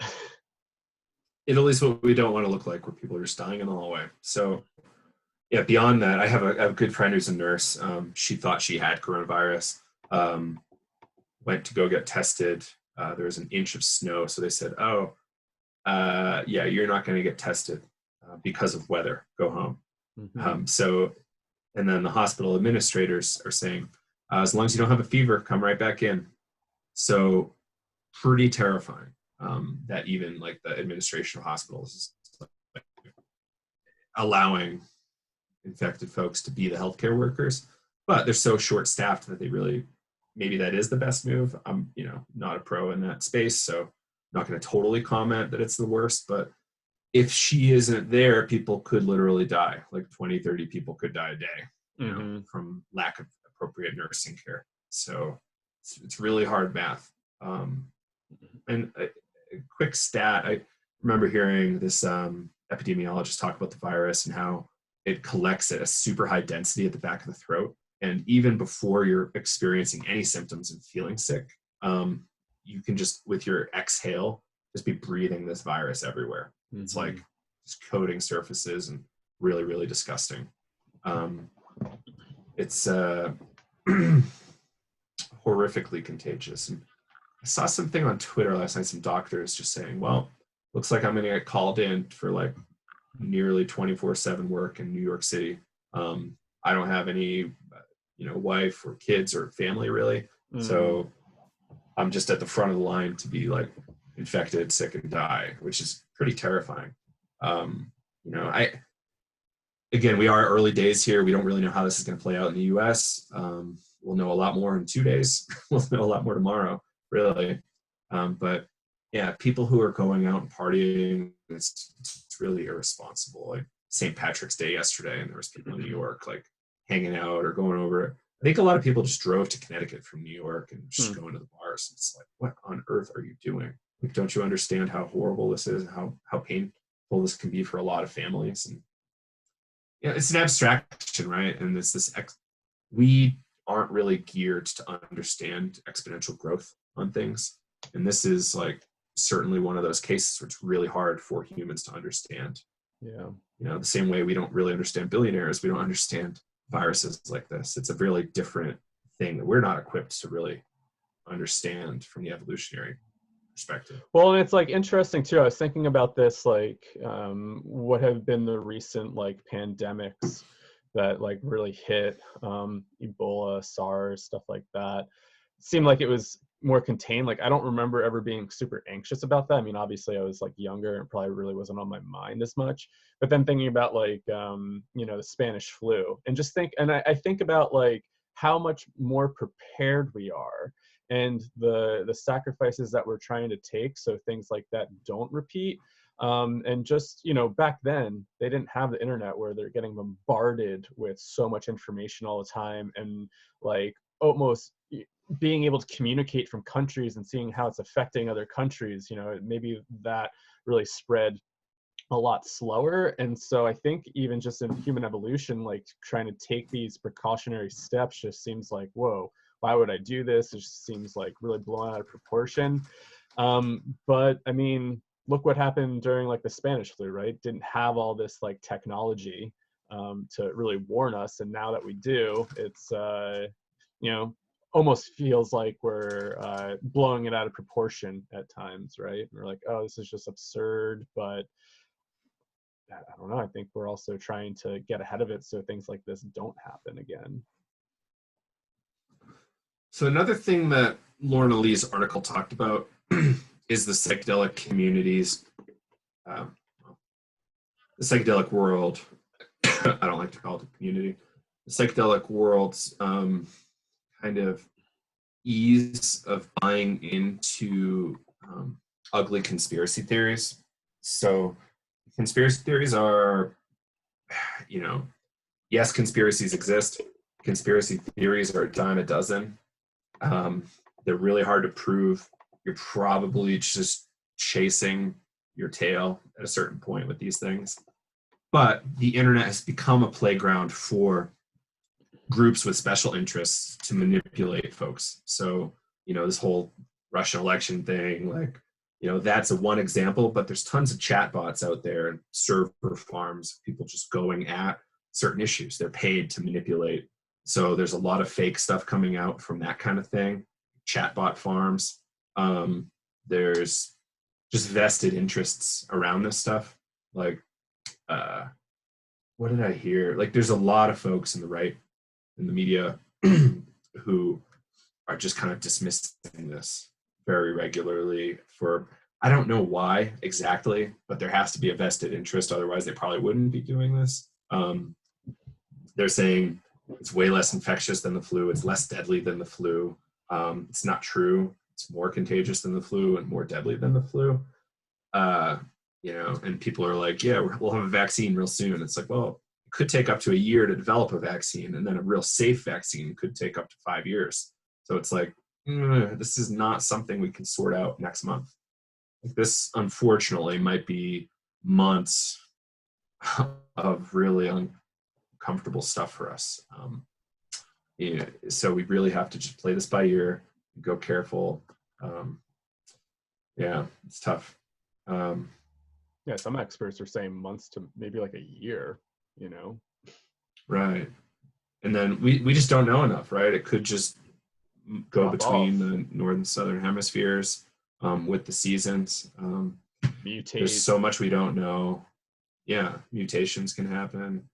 Italy is what we don't want to look like, where people are just dying in the hallway. So yeah, beyond that, I have a good friend who's a nurse. She thought she had coronavirus, went to go get tested. There was an inch of snow. So they said, oh, yeah, you're not going to get tested because of weather. Go home. Mm-hmm. And then the hospital administrators are saying, as long as you don't have a fever, come right back in. So pretty terrifying that even like the administration of hospitals is like, allowing infected folks to be the healthcare workers, but they're so short staffed that they really, maybe that is the best move. I'm, not a pro in that space, so I'm not going to totally comment that it's the worst, but if she isn't there, people could literally die. Like 20, 30 people could die a day, from lack of appropriate nursing care. So it's really hard math. And a quick stat, I remember hearing this epidemiologist talk about the virus and how it collects at a super high density at the back of the throat. And even before you're experiencing any symptoms and feeling sick, you can just, with your exhale, just be breathing this virus everywhere. Mm-hmm. It's like just coating surfaces and really, really disgusting. It's horrifically contagious. And I saw something on Twitter last night, some doctors just saying, well, looks like I'm going to get called in for like nearly 24/7 work in New York City. I don't have any, wife or kids or family really. Mm-hmm. So I'm just at the front of the line to be like infected, sick, and die, which is pretty terrifying. Again, we are early days here. We don't really know how this is going to play out in the US. We'll know a lot more in 2 days. We'll know a lot more tomorrow, really. But yeah, people who are going out and partying, it's really irresponsible. Like St. Patrick's Day yesterday, and there was people in New York like hanging out or going over. I think a lot of people just drove to Connecticut from New York and just going to the bars. It's like, what on earth are you doing? Like, don't you understand how horrible this is and how painful this can be for a lot of families? And it's an abstraction, right? And it's this we aren't really geared to understand exponential growth on things. And this is like certainly one of those cases where it's really hard for humans to understand. Yeah. The same way we don't really understand billionaires, we don't understand viruses like this. It's a really different thing that we're not equipped to really understand from the evolutionary perspective. Well, and it's like interesting too. I was thinking about this, like what have been the recent like pandemics that like really hit, Ebola, SARS, stuff like that. It seemed like it was more contained. Like I don't remember ever being super anxious about that. I mean, obviously I was like younger and probably really wasn't on my mind as much. But then thinking about like the Spanish flu, and just I think about like how much more prepared we are and the sacrifices that we're trying to take so things like that don't repeat. And just, back then they didn't have the internet where they're getting bombarded with so much information all the time, and like almost being able to communicate from countries and seeing how it's affecting other countries. Maybe that really spread a lot slower. And so I think even just in human evolution, like trying to take these precautionary steps just seems like, whoa, why would I do this? It just seems like really blown out of proportion. But I mean, look what happened during like the Spanish flu, right? Didn't have all this like technology to really warn us. And now that we do, it's, you know, almost feels like we're blowing it out of proportion at times, right? We're like, oh, this is just absurd. But I don't know. I think we're also trying to get ahead of it so things like this don't happen again. So another thing that Lorna Lee's article talked about is the psychedelic communities, um, the psychedelic world. I don't like to call it a community. The psychedelic world's kind of ease of buying into ugly conspiracy theories. So conspiracy theories are, you know, yes, conspiracies exist. Conspiracy theories are a dime a dozen. They're really hard to prove. You're probably just chasing your tail at a certain point with these things. But the internet has become a playground for groups with special interests to manipulate folks. So, you know, this whole Russian election thing, like, you know, that's a one example, but there's tons of chatbots out there and server farms, people just going at certain issues. They're paid to manipulate. So there's a lot of fake stuff coming out from that kind of thing. Chatbot farms. There's just vested interests around this stuff. Like, what did I hear? Like, there's a lot of folks in the right, in the media, who are just kind of dismissing this very regularly for, I don't know why exactly, but there has to be a vested interest. Otherwise, they probably wouldn't be doing this. They're saying it's way less infectious than the flu. It's less deadly than the flu. It's not true. It's more contagious than the flu and more deadly than the flu. You know, and people are like, yeah, we'll have a vaccine real soon. It's like, well, it could take up to a year to develop a vaccine, and then a real safe vaccine could take up to 5 years. So it's like, this is not something we can sort out next month. Like, this, unfortunately, might be months of really uncomfortable stuff for us. Yeah, so we really have to just play this by ear, go careful. Yeah, it's tough. Yeah, some experts are saying months to maybe like a year, you know? Right. And then we just don't know enough, right? It could just go Drop between off, the northern southern hemispheres with the seasons. There's mutate. so much we don't know. Yeah, mutations can happen.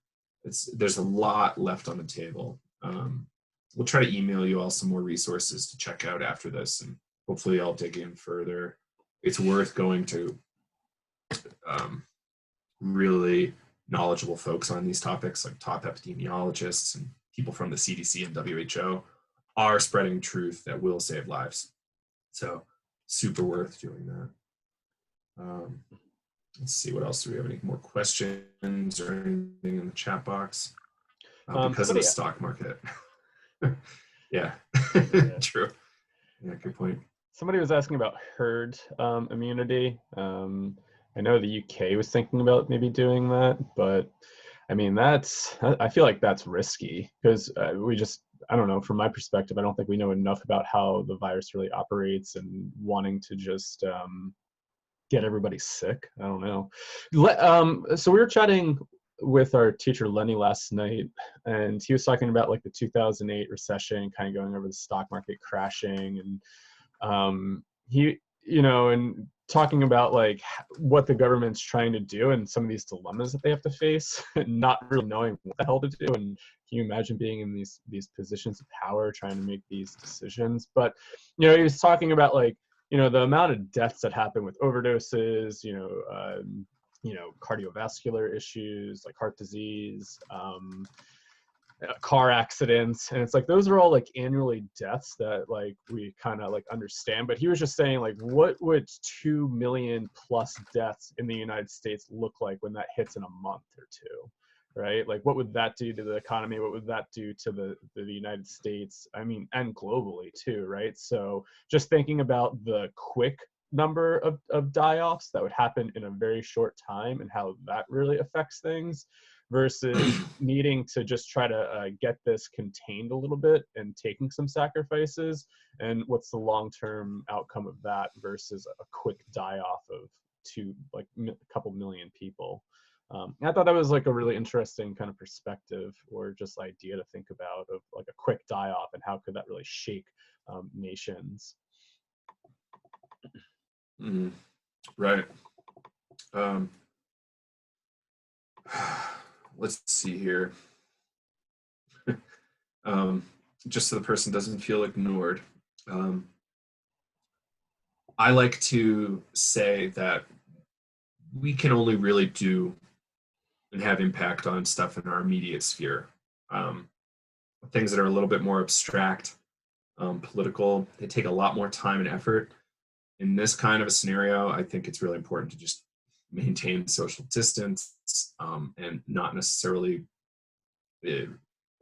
There's a lot left on the table. We'll try to email you all some more resources to check out after this, and hopefully I'll dig in further. It's worth going to really knowledgeable folks on these topics, like top epidemiologists and people from the CDC and WHO are spreading truth that will save lives. So super worth doing that. Let's see, what else? Do we have any more questions or anything in the chat box? Because of the stock market. Yeah, true. Yeah, good point. Somebody was asking about herd immunity. I know the UK was thinking about maybe doing that, but I mean, I feel like that's risky because I don't know, from my perspective, I don't think we know enough about how the virus really operates, and wanting to just get everybody sick. I don't know. So we were chatting with our teacher Lenny last night, and he was talking about like the 2008 recession, kind of going over the stock market crashing, and he, you know, and talking about like what the government's trying to do and some of these dilemmas that they have to face, not really knowing what the hell to do. And can you imagine being in these positions of power trying to make these decisions? But you know, he was talking about like, you know, the amount of deaths that happen with overdoses, you know, cardiovascular issues like heart disease, car accidents, and it's like those are all like annually deaths that like we kind of like understand. But he was just saying, like, what would 2 million plus deaths in the United States look like when that hits in a month or two, right? Like, what would that do to the economy? What would that do to the United States? I mean, and globally too, right? So just thinking about the quick number of die-offs that would happen in a very short time, and how that really affects things, versus needing to just try to get this contained a little bit and taking some sacrifices, and what's the long-term outcome of that versus a quick die-off of a couple million people. I thought that was like a really interesting kind of perspective, or just idea to think about, of like a quick die-off and how could that really shake nations. Right. Let's see here. Just so the person doesn't feel ignored. I like to say that we can only really do and have impact on stuff in our immediate sphere. Things that are a little bit more abstract, political, they take a lot more time and effort. In this kind of a scenario, I think it's really important to just maintain social distance, and not necessarily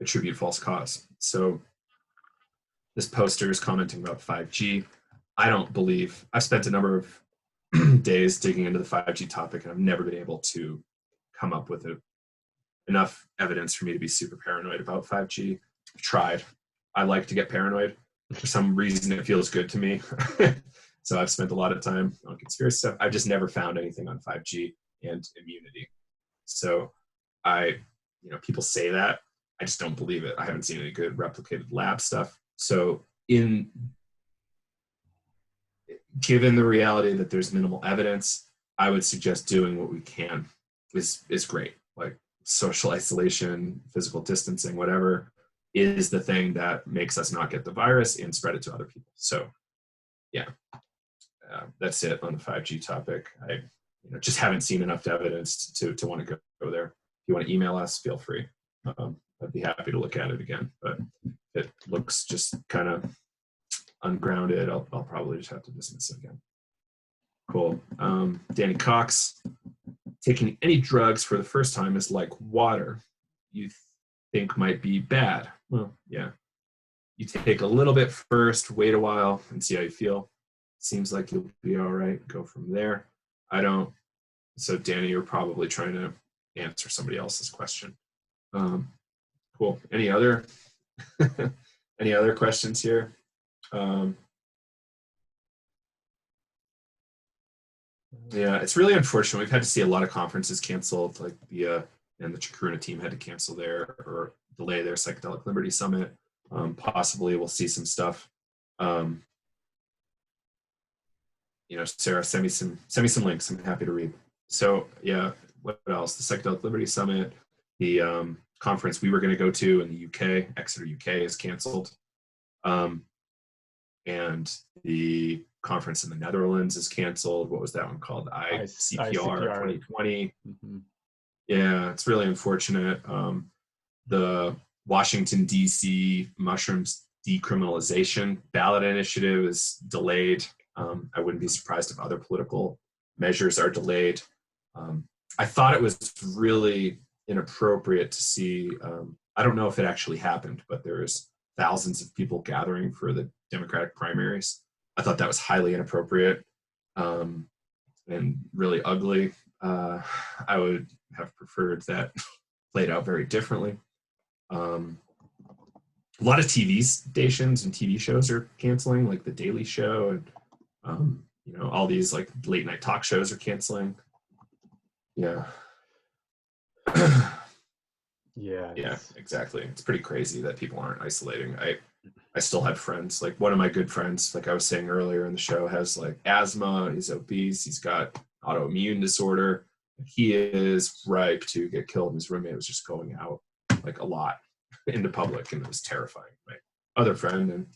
attribute false cause. So this poster is commenting about 5G. I don't believe, I've spent a number of days digging into the 5G topic, and I've never been able to come up with enough evidence for me to be super paranoid about 5G. I've tried. I like to get paranoid. For some reason, it feels good to me. So I've spent a lot of time on conspiracy stuff. I've just never found anything on 5G and immunity. So people say that. I just don't believe it. I haven't seen any good replicated lab stuff. So given the reality that there's minimal evidence, I would suggest doing what we can is great. Like social isolation, physical distancing, whatever is the thing that makes us not get the virus and spread it to other people. So yeah, that's it on the 5G topic. I just haven't seen enough evidence to want to go there. If you want to email us, feel free. I'd be happy to look at it again, but it looks just kind of ungrounded. I'll probably just have to dismiss it again. Cool. Danny Cox, taking any drugs for the first time is like water you think might be bad. Well, yeah. You take a little bit first, wait a while, and see how you feel. Seems like you'll be all right. Go from there. I don't. So Danny, you're probably trying to answer somebody else's question. Cool. Any other questions here? Yeah, it's really unfortunate. We've had to see a lot of conferences canceled, like and the Chacruna team had to cancel or delay their Psychedelic Liberty Summit. Possibly we'll see some stuff. Sarah, send me some links. I'm happy to read. So yeah, what else? The Psychedelic Liberty Summit, the conference we were going to go to in the UK, Exeter, UK, is canceled. And the conference in the Netherlands is canceled. What was that one called? ICPR 2020. Mm-hmm. Yeah, it's really unfortunate. The Washington, D.C. mushrooms decriminalization ballot initiative is delayed. I wouldn't be surprised if other political measures are delayed. I thought it was really inappropriate to see, I don't know if it actually happened, but there's thousands of people gathering for the Democratic primaries. I thought that was highly inappropriate and really ugly. I would have preferred that played out very differently. A lot of TV stations and TV shows are canceling, like The Daily Show, and all these like late night talk shows are canceling. Yeah. Yeah, exactly. It's pretty crazy that people aren't isolating. I still have friends, like one of my good friends, like I was saying earlier in the show, has like asthma, he's obese, he's got autoimmune disorder. He is ripe to get killed. His roommate was just going out like a lot into public, and it was terrifying. My other friend, and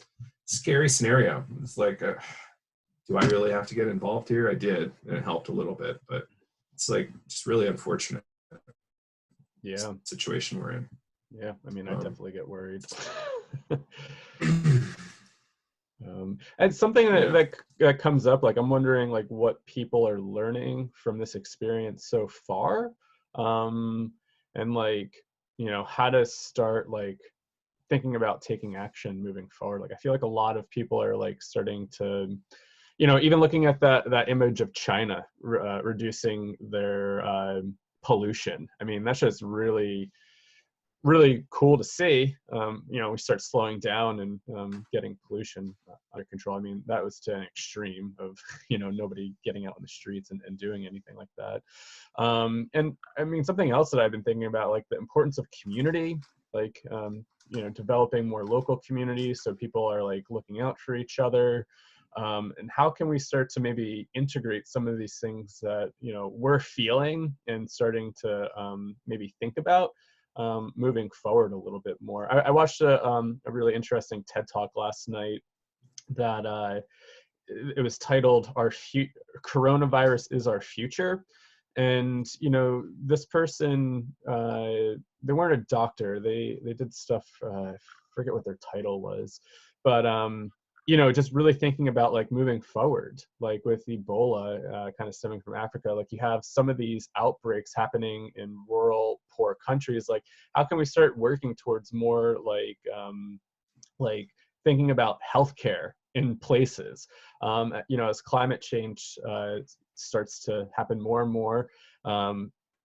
scary scenario. It's like, do I really have to get involved here? I did, and it helped a little bit, but it's like just really unfortunate. Yeah, situation we're in. Yeah, I mean, I definitely get worried. And something that comes up, like I'm wondering, like what people are learning from this experience so far, and like how to start like thinking about taking action moving forward. Like I feel like a lot of people are like starting to even looking at that image of China reducing their pollution, I mean, that's just really, really cool to see. We start slowing down and getting pollution under control. I mean, that was to an extreme of, nobody getting out in the streets and doing anything like that. And I mean, something else that I've been thinking about, like the importance of community, like, developing more local communities so people are like looking out for each other. And how can we start to maybe integrate some of these things that, we're feeling and starting to maybe think about moving forward a little bit more. I watched a really interesting TED Talk last night that it was titled Coronavirus is Our Future. And, this person, they weren't a doctor. They did stuff, I forget what their title was, but, just really thinking about like moving forward, like with Ebola kind of stemming from Africa, like you have some of these outbreaks happening in rural, poor countries. Like, how can we start working towards more like thinking about healthcare in places, as climate change starts to happen more and more,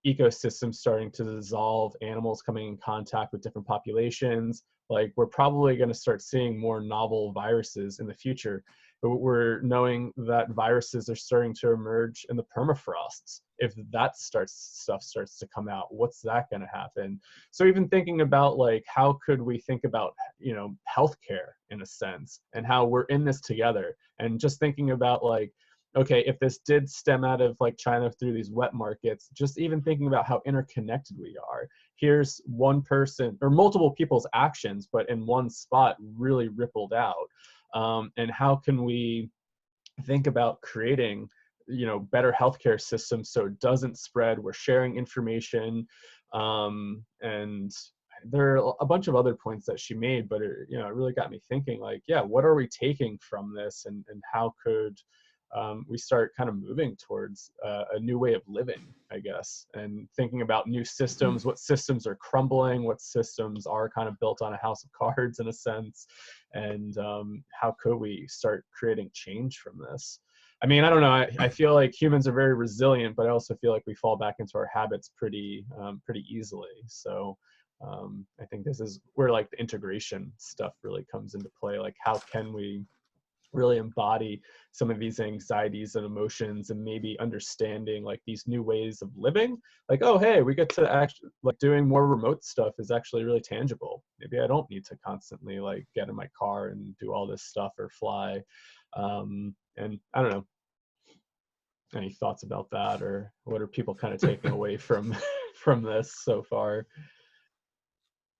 ecosystems starting to dissolve, animals coming in contact with different populations. Like, we're probably going to start seeing more novel viruses in the future. But we're knowing that viruses are starting to emerge in the permafrosts. If that stuff starts to come out, what's that going to happen? So even thinking about like, how could we think about, healthcare in a sense, and how we're in this together, and just thinking about like, okay, if this did stem out of like China through these wet markets, just even thinking about how interconnected we are. Here's one person or multiple people's actions, but in one spot really rippled out. And how can we think about creating, better healthcare systems so it doesn't spread? We're sharing information, and there are a bunch of other points that she made, but it really got me thinking, like, yeah, what are we taking from this, and how could we start kind of moving towards a new way of living, I guess, and thinking about new systems, what systems are crumbling, what systems are kind of built on a house of cards in a sense, and how could we start creating change from this? I mean, I don't know. I feel like humans are very resilient, but I also feel like we fall back into our habits pretty easily. So I think this is where like the integration stuff really comes into play. Like, how can we really embody some of these anxieties and emotions, and maybe understanding like these new ways of living, like, oh, hey, we get to actually like doing more remote stuff is actually really tangible. Maybe I don't need to constantly like get in my car and do all this stuff or fly. And I don't know, any thoughts about that, or what are people kind of taking away from from this so far?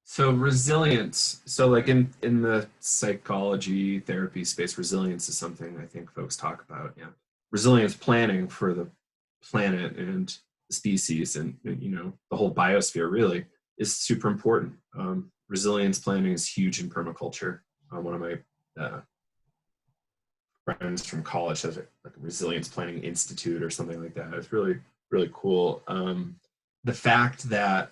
So resilience. So like in the psychology therapy space, resilience is something I think folks talk about. Yeah, resilience planning for the planet and the species, and the whole biosphere really is super important. Resilience planning is huge in permaculture. One of my friends from college has like a resilience planning institute or something like that. It's really, really cool. The fact that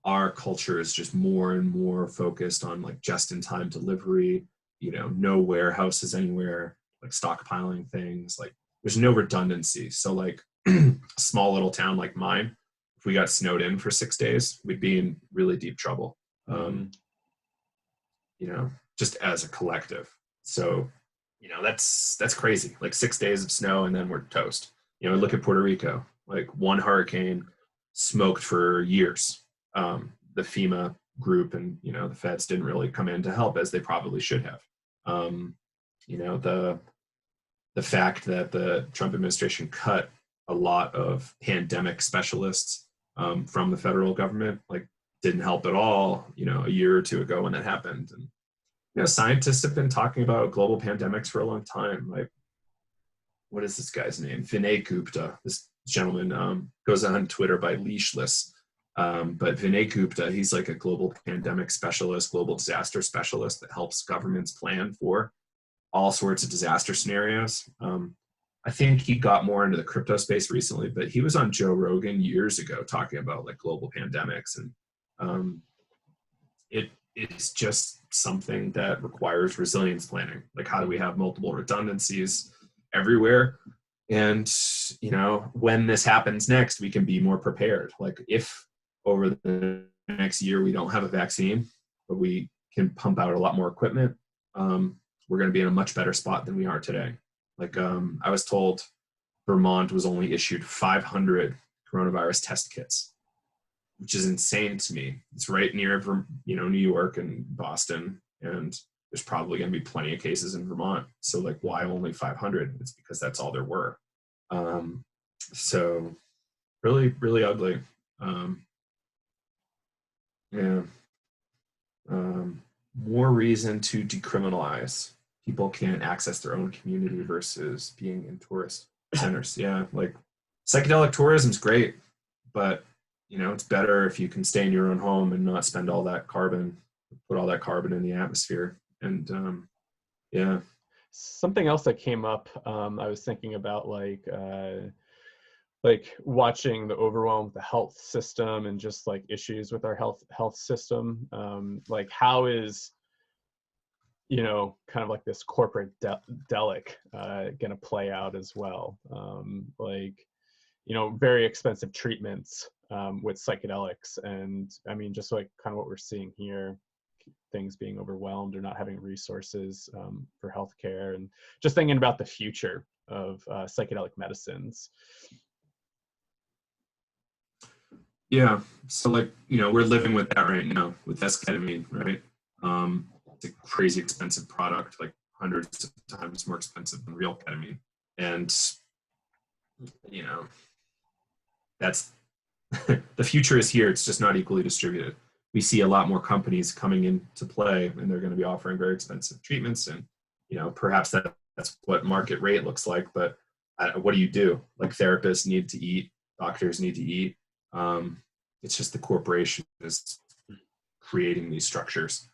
our culture is just more and more focused on like just in time delivery, no warehouses anywhere, like stockpiling things, like there's no redundancy. So like a small little town like mine, if we got snowed in for 6 days, we'd be in really deep trouble. Just as a collective. So, that's crazy. Like 6 days of snow and then we're toast. Look at Puerto Rico, like one hurricane smoked for years. The FEMA group and, the feds didn't really come in to help as they probably should have. The fact that the Trump administration cut a lot of pandemic specialists from the federal government, like didn't help at all, a year or two ago when that happened. And scientists have been talking about global pandemics for a long time. Like, what is this guy's name? Vinay Gupta. This gentleman goes on Twitter by Leashless. But Vinay Gupta, he's like a global pandemic specialist, global disaster specialist that helps governments plan for all sorts of disaster scenarios. I think he got more into the crypto space recently, but he was on Joe Rogan years ago talking about like global pandemics, and it's just something that requires resilience planning. Like, how do we have multiple redundancies? everywhere. And, when this happens next, we can be more prepared. Like if over the next year we don't have a vaccine, but we can pump out a lot more equipment, we're going to be in a much better spot than we are today. Like I was told Vermont was only issued 500 coronavirus test kits, which is insane to me. It's right near, New York and Boston, and there's probably going to be plenty of cases in Vermont. So like, why only 500? It's because that's all there were. So really, really ugly. Yeah. More reason to decriminalize. People can't access their own community versus being in tourist centers. Yeah, like psychedelic tourism is great, but it's better if you can stay in your own home and not spend all that carbon, put all that carbon in the atmosphere. And yeah. Something else that came up, I was thinking about like watching the overwhelm of the health system and just like issues with our health system. Like how is, kind of like this corporate delic going to play out as well? Like, very expensive treatments with psychedelics. And I mean, just like kind of what we're seeing here, things being overwhelmed or not having resources for healthcare, and just thinking about the future of psychedelic medicines. Yeah. So like, we're living with that right now with esketamine, right? It's a crazy expensive product, like hundreds of times more expensive than real ketamine. And, that's the future is here. It's just not equally distributed. We see a lot more companies coming into play, and they're going to be offering very expensive treatments. And, perhaps that's what market rate looks like. But what do you do? Like therapists need to eat, doctors need to eat. It's just the corporation is creating these structures.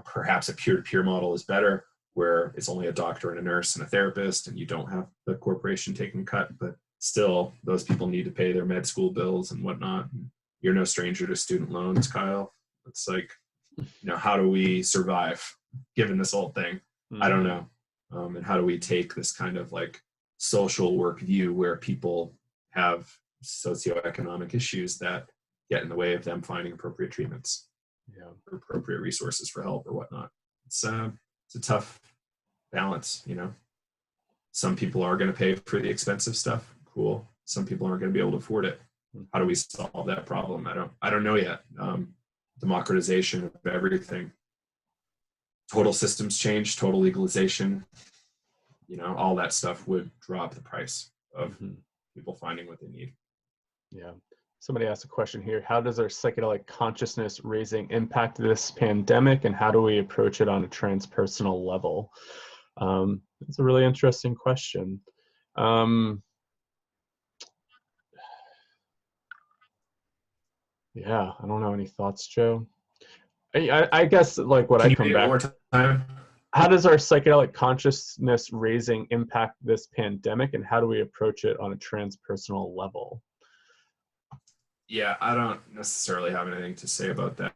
Perhaps a peer-to-peer model is better, where it's only a doctor and a nurse and a therapist, and you don't have the corporation taking a cut. But still, those people need to pay their med school bills and whatnot. You're no stranger to student loans, Kyle. It's like, how do we survive given this whole thing? I don't know. And how do we take this kind of like social work view where people have socioeconomic issues that get in the way of them finding appropriate treatments, or appropriate resources for help or whatnot? It's a tough balance. Some people are going to pay for the expensive stuff. Cool. Some people aren't going to be able to afford it. How do we solve that problem? I don't know yet. Democratization of everything, total systems change, total legalization, all that stuff would drop the price of people finding what they need. Yeah. Somebody asked a question here. How does our psychedelic consciousness raising impact this pandemic, and how do we approach it on a transpersonal level? It's a really interesting question. Yeah, I don't know. Any thoughts, Joe? I guess like what I come back. One more time? How does our psychedelic consciousness raising impact this pandemic, and how do we approach it on a transpersonal level? Yeah, I don't necessarily have anything to say about that.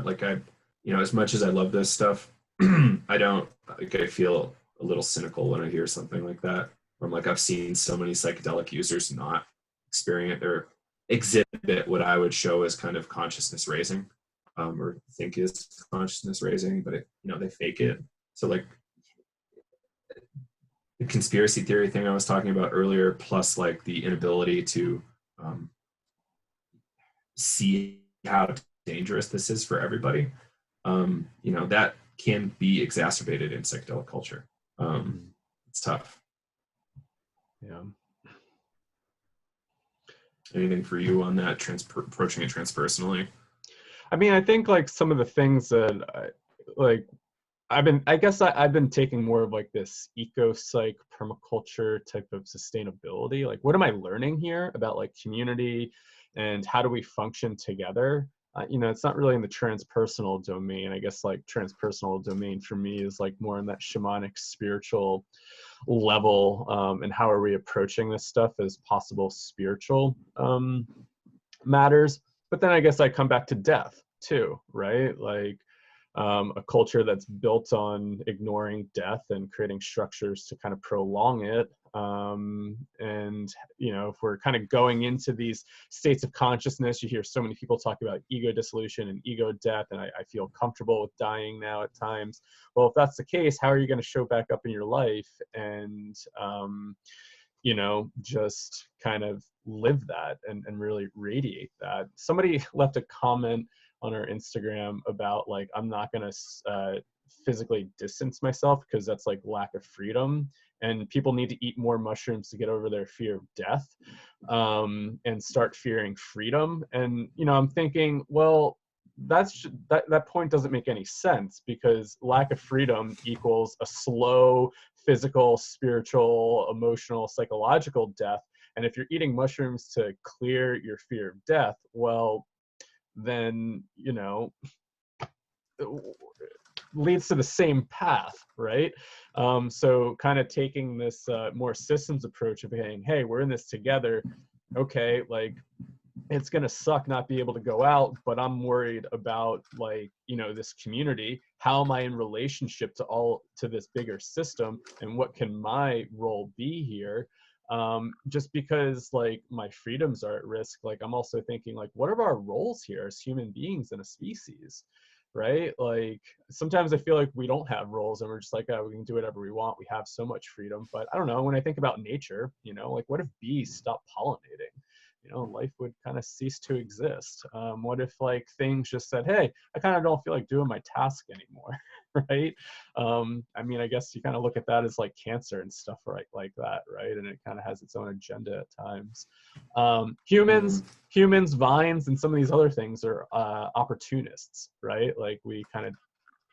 Like as much as I love this stuff, I feel a little cynical when I hear something like that. I'm like, I've seen so many psychedelic users not experience or exhibit what I would show as kind of consciousness raising, or think is consciousness raising, but they fake it. So like the conspiracy theory thing I was talking about earlier, plus like the inability to see how dangerous this is for everybody, that can be exacerbated in psychedelic culture. It's tough. Yeah. Anything for you on that, approaching it transpersonally? I mean, I think like some of the things that I've been taking more of like this eco-psych permaculture type of sustainability. Like, what am I learning here about like community and how do we function together? It's not really in the transpersonal domain. I guess like transpersonal domain for me is like more in that shamanic spiritual level, and how are we approaching this stuff as possible spiritual matters. But then I guess I come back to death too, right? Like, a culture that's built on ignoring death and creating structures to kind of prolong it. And, you know, if we're kind of going into these states of consciousness, you hear so many people talk about ego dissolution and ego death, and I feel comfortable with dying now at times. Well, if that's the case, how are you going to show back up in your life and, you know, just kind of live that and really radiate that? Somebody left a comment on our Instagram about like, I'm not going to physically distance myself because that's like lack of freedom, and people need to eat more mushrooms to get over their fear of death, and start fearing freedom. And, you know, I'm thinking, well, that point doesn't make any sense, because lack of freedom equals a slow physical, spiritual, emotional, psychological death. And if you're eating mushrooms to clear your fear of death, well, then, you know, leads to the same path, right? So kind of taking this more systems approach of saying, hey, we're in this together. Okay, like, it's going to suck not be able to go out, but I'm worried about, like, you know, this community. How am I in relationship to this bigger system, and what can my role be here? Just because like my freedoms are at risk, like I'm also thinking like, what are our roles here as human beings in a species, right? Like sometimes I feel like we don't have roles and we're just like, oh, we can do whatever we want. We have so much freedom. But I don't know, when I think about nature, you know, like what if bees stop pollinating? You know, life would kind of cease to exist. What if like things just said, hey, I kind of don't feel like doing my task anymore, right? I mean, I guess you kind of look at that as like cancer and stuff like that, right? And it kind of has its own agenda at times. Humans, vines, and some of these other things are opportunists, right? Like we kind of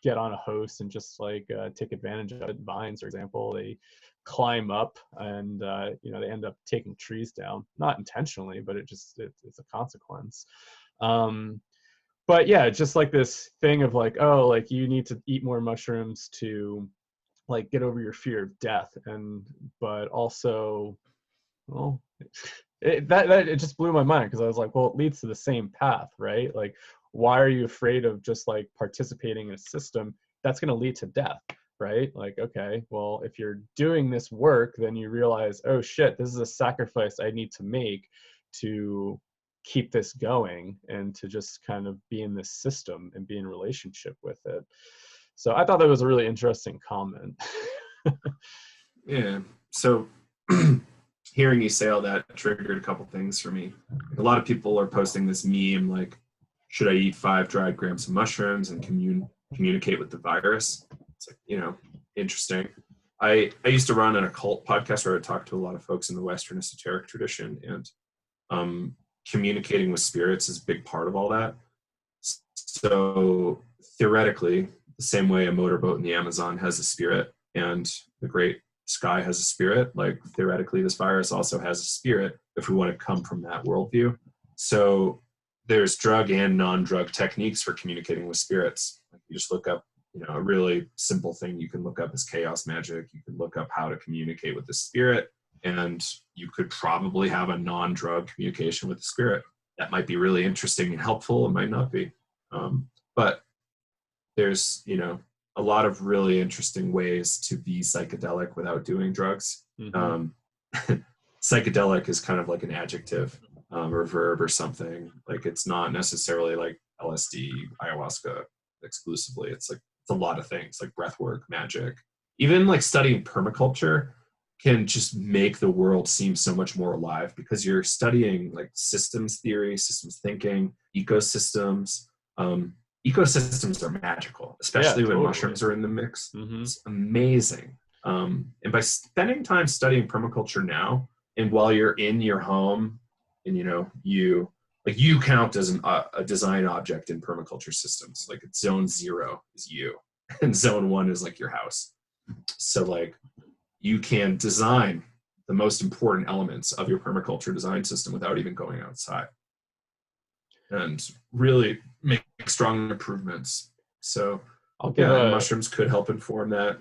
get on a host and just like take advantage of it. Vines, for example, they climb up and you know, they end up taking trees down, not intentionally, but it's a consequence. But yeah, just like this thing of like, oh, like you need to eat more mushrooms to like get over your fear of death, and but also, well, it just blew my mind, because I was like, well, it leads to the same path, right? Like, why are you afraid of just like participating in a system that's going to lead to death, right? Like, okay, well, if you're doing this work, then you realize, oh shit, this is a sacrifice I need to make to keep this going, and to just kind of be in this system and be in relationship with it. So I thought that was a really interesting comment. Yeah. So hearing you say all that triggered a couple things for me. A lot of people are posting this meme like, should I eat 5 dried grams of mushrooms and communicate with the virus? It's like, you know, interesting. I used to run an occult podcast where I talked to a lot of folks in the Western esoteric tradition, and communicating with spirits is a big part of all that. So theoretically, the same way a motorboat in the Amazon has a spirit and the great sky has a spirit, like theoretically this virus also has a spirit, if we want to come from that worldview. So there's drug and non-drug techniques for communicating with spirits. You just look up, you know, a really simple thing you can look up is chaos magic. You can look up how to communicate with the spirit, and you could probably have a non-drug communication with the spirit. That might be really interesting and helpful. It might not be. But there's, you know, a lot of really interesting ways to be psychedelic without doing drugs. Mm-hmm. Psychedelic is kind of like an adjective or verb or something. Like it's not necessarily like LSD, ayahuasca exclusively. It's like, it's a lot of things like breath work, magic. Even like studying permaculture can just make the world seem so much more alive, because you're studying like systems theory, systems thinking, ecosystems. Ecosystems are magical, especially when mushrooms are in the mix. Mm-hmm. It's amazing. And by spending time studying permaculture now, and while you're in your home, and you know, you count as a design object in permaculture systems. Like zone 0 is you, and zone 1 is like your house. So like you can design the most important elements of your permaculture design system without even going outside, and really make strong improvements. So mushrooms could help inform that.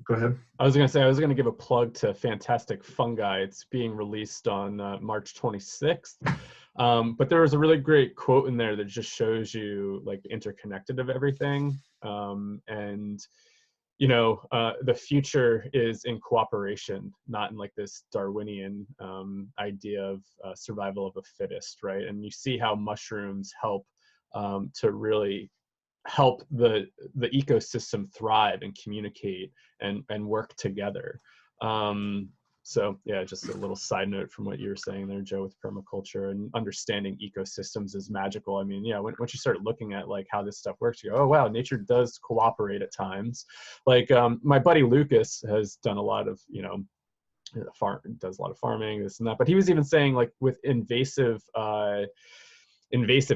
Go ahead. I was going to give a plug to Fantastic Fungi. It's being released on March 26th. But there was a really great quote in there that just shows you like the interconnected of everything. And the future is in cooperation, not in like this Darwinian idea of survival of the fittest, right? And you see how mushrooms help to really help the ecosystem thrive and communicate and work together. So yeah, just a little side note from what you were saying there, Joe, with permaculture and understanding ecosystems is magical. I mean, yeah, once you start looking at like how this stuff works, you go, oh wow, nature does cooperate at times. Like my buddy Lucas has done a lot of, does a lot of farming, this and that, but he was even saying like with invasive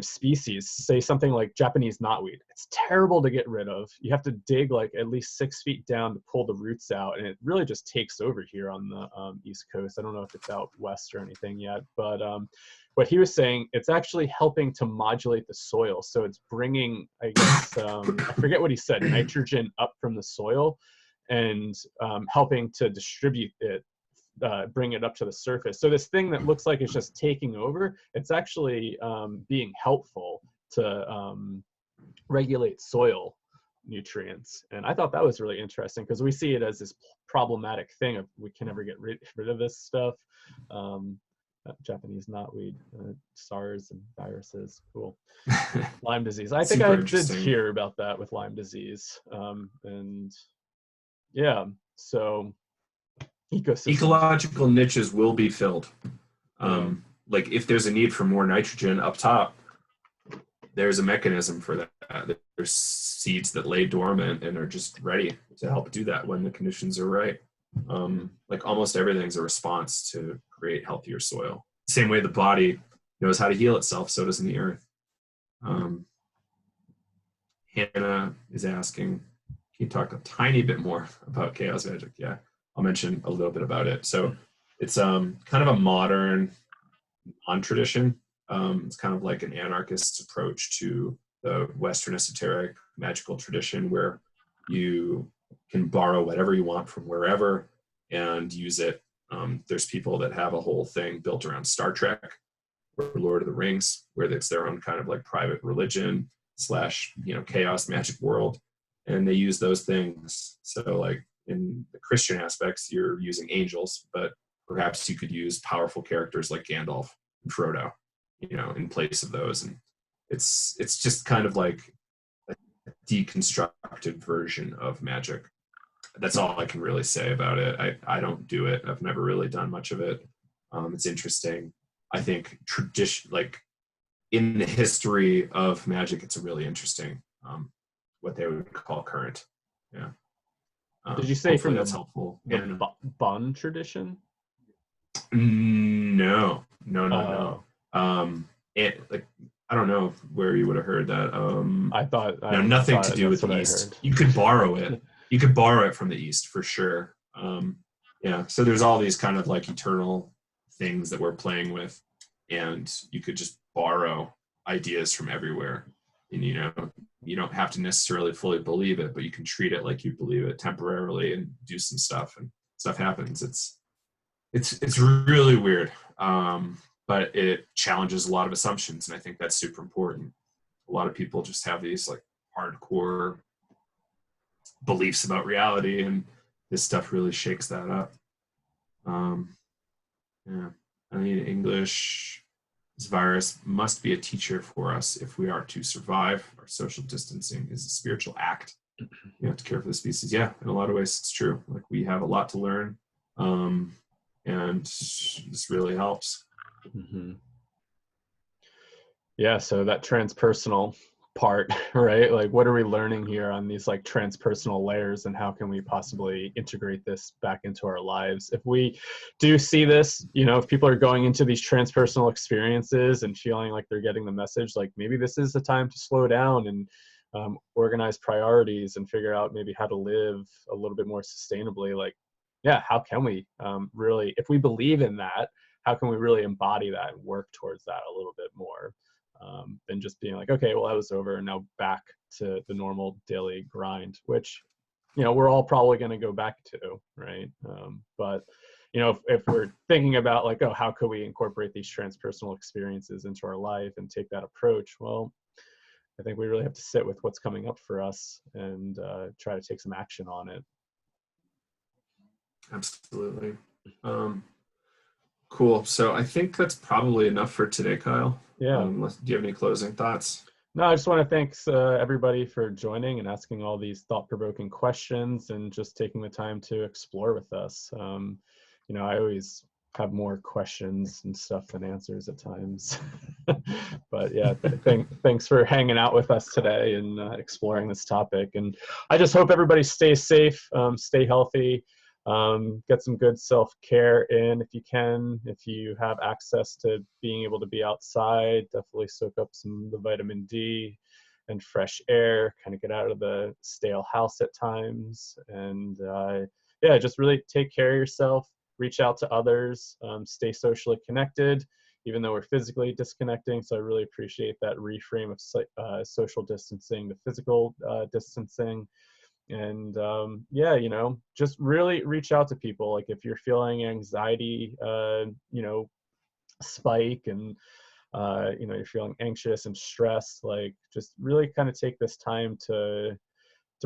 species, say something like Japanese knotweed. It's terrible to get rid of. You have to dig like at least 6 feet down to pull the roots out, and it really just takes over here on the East Coast. I don't know if it's out west or anything yet, but what he was saying, it's actually helping to modulate the soil. So it's bringing, I guess, I forget what he said, nitrogen up from the soil and helping to distribute it, bring it up to the surface. So this thing that looks like it's just taking over, it's actually being helpful to regulate soil nutrients. And I thought that was really interesting because we see it as this problematic thing of we can never get rid of this stuff. Japanese knotweed, SARS and viruses, cool. Lyme disease. I think I did hear about that with Lyme disease. And yeah, so ecological niches will be filled. Like if there's a need for more nitrogen up top, there's a mechanism for that. There's seeds that lay dormant and are just ready to help do that when the conditions are right. Like almost everything's a response to create healthier soil. Same way the body knows how to heal itself, so does the earth. Hannah is asking, can you talk a tiny bit more about chaos magic? Yeah, I'll mention a little bit about it. So it's kind of a modern non-tradition. It's kind of like an anarchist's approach to the Western esoteric magical tradition where you can borrow whatever you want from wherever and use it. There's people that have a whole thing built around Star Trek or Lord of the Rings, where it's their own kind of like private religion / chaos magic world. And they use those things. So like in the Christian aspects, you're using angels, but perhaps you could use powerful characters like Gandalf and Frodo, in place of those. And it's just kind of like a deconstructed version of magic. That's all I can really say about it. I don't do it. I've never really done much of it. It's interesting. I think tradition, like in the history of magic, it's a really interesting, what they would call current. Yeah. Did you say from that's helpful? The Bun tradition? No. Oh. I don't know where you would have heard that. I thought nothing to do with the East. You could borrow it. You could borrow it from the East for sure. Yeah. So there's all these kind of like eternal things that we're playing with, and you could just borrow ideas from everywhere. And you don't have to necessarily fully believe it, but you can treat it like you believe it temporarily and do some stuff, and stuff happens. It's really weird, but it challenges a lot of assumptions, and I think that's super important. A lot of people just have these like hardcore beliefs about reality, and this stuff really shakes that up. Yeah, I mean, English, this virus must be a teacher for us if we are to survive. Our social distancing is a spiritual act. You have to care for the species. Yeah, in a lot of ways, it's true. Like we have a lot to learn, and this really helps. Mm-hmm. Yeah, so that transpersonal part, right? Like what are we learning here on these like transpersonal layers, and how can we possibly integrate this back into our lives? If we do see this, if people are going into these transpersonal experiences and feeling like they're getting the message, like maybe this is the time to slow down and organize priorities and figure out maybe how to live a little bit more sustainably. Like, yeah, how can we really, if we believe in that, how can we really embody that and work towards that a little bit more? Than just being like, okay, well, that was over and now back to the normal daily grind, which, we're all probably going to go back to, right? But if we're thinking about like, oh, how could we incorporate these transpersonal experiences into our life and take that approach? Well, I think we really have to sit with what's coming up for us and try to take some action on it. Absolutely. Cool. So I think that's probably enough for today, Kyle. Yeah. Do you have any closing thoughts? No, I just want to thank everybody for joining and asking all these thought-provoking questions and just taking the time to explore with us. I always have more questions and stuff than answers at times. But yeah, thanks for hanging out with us today and exploring this topic. And I just hope everybody stays safe, stay healthy, get some good self-care in if you can. If you have access to being able to be outside, definitely soak up some of the vitamin D and fresh air, kind of get out of the stale house at times. And yeah, just really take care of yourself, reach out to others, stay socially connected, even though we're physically disconnecting. So I really appreciate that reframe of social distancing to physical distancing. And yeah, just really reach out to people. Like if you're feeling anxiety, spike, and you're feeling anxious and stressed, like just really kind of take this time to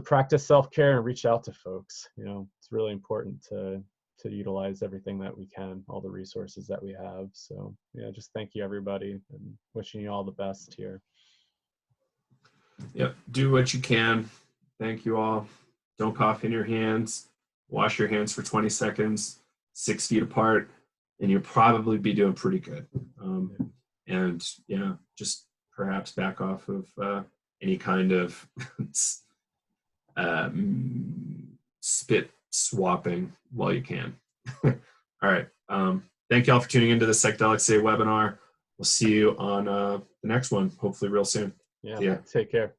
practice self-care and reach out to folks. It's really important to utilize everything that we can, all the resources that we have. So yeah, just thank you everybody and wishing you all the best here. Yep. Do what you can. Thank you all. Don't cough in your hands. Wash your hands for 20 seconds, 6 feet apart, and you'll probably be doing pretty good. And yeah, just perhaps back off of any kind of spit swapping while you can. All right. Thank you all for tuning into the Psychedelics Day webinar. We'll see you on the next one, hopefully real soon. Yeah. Take care.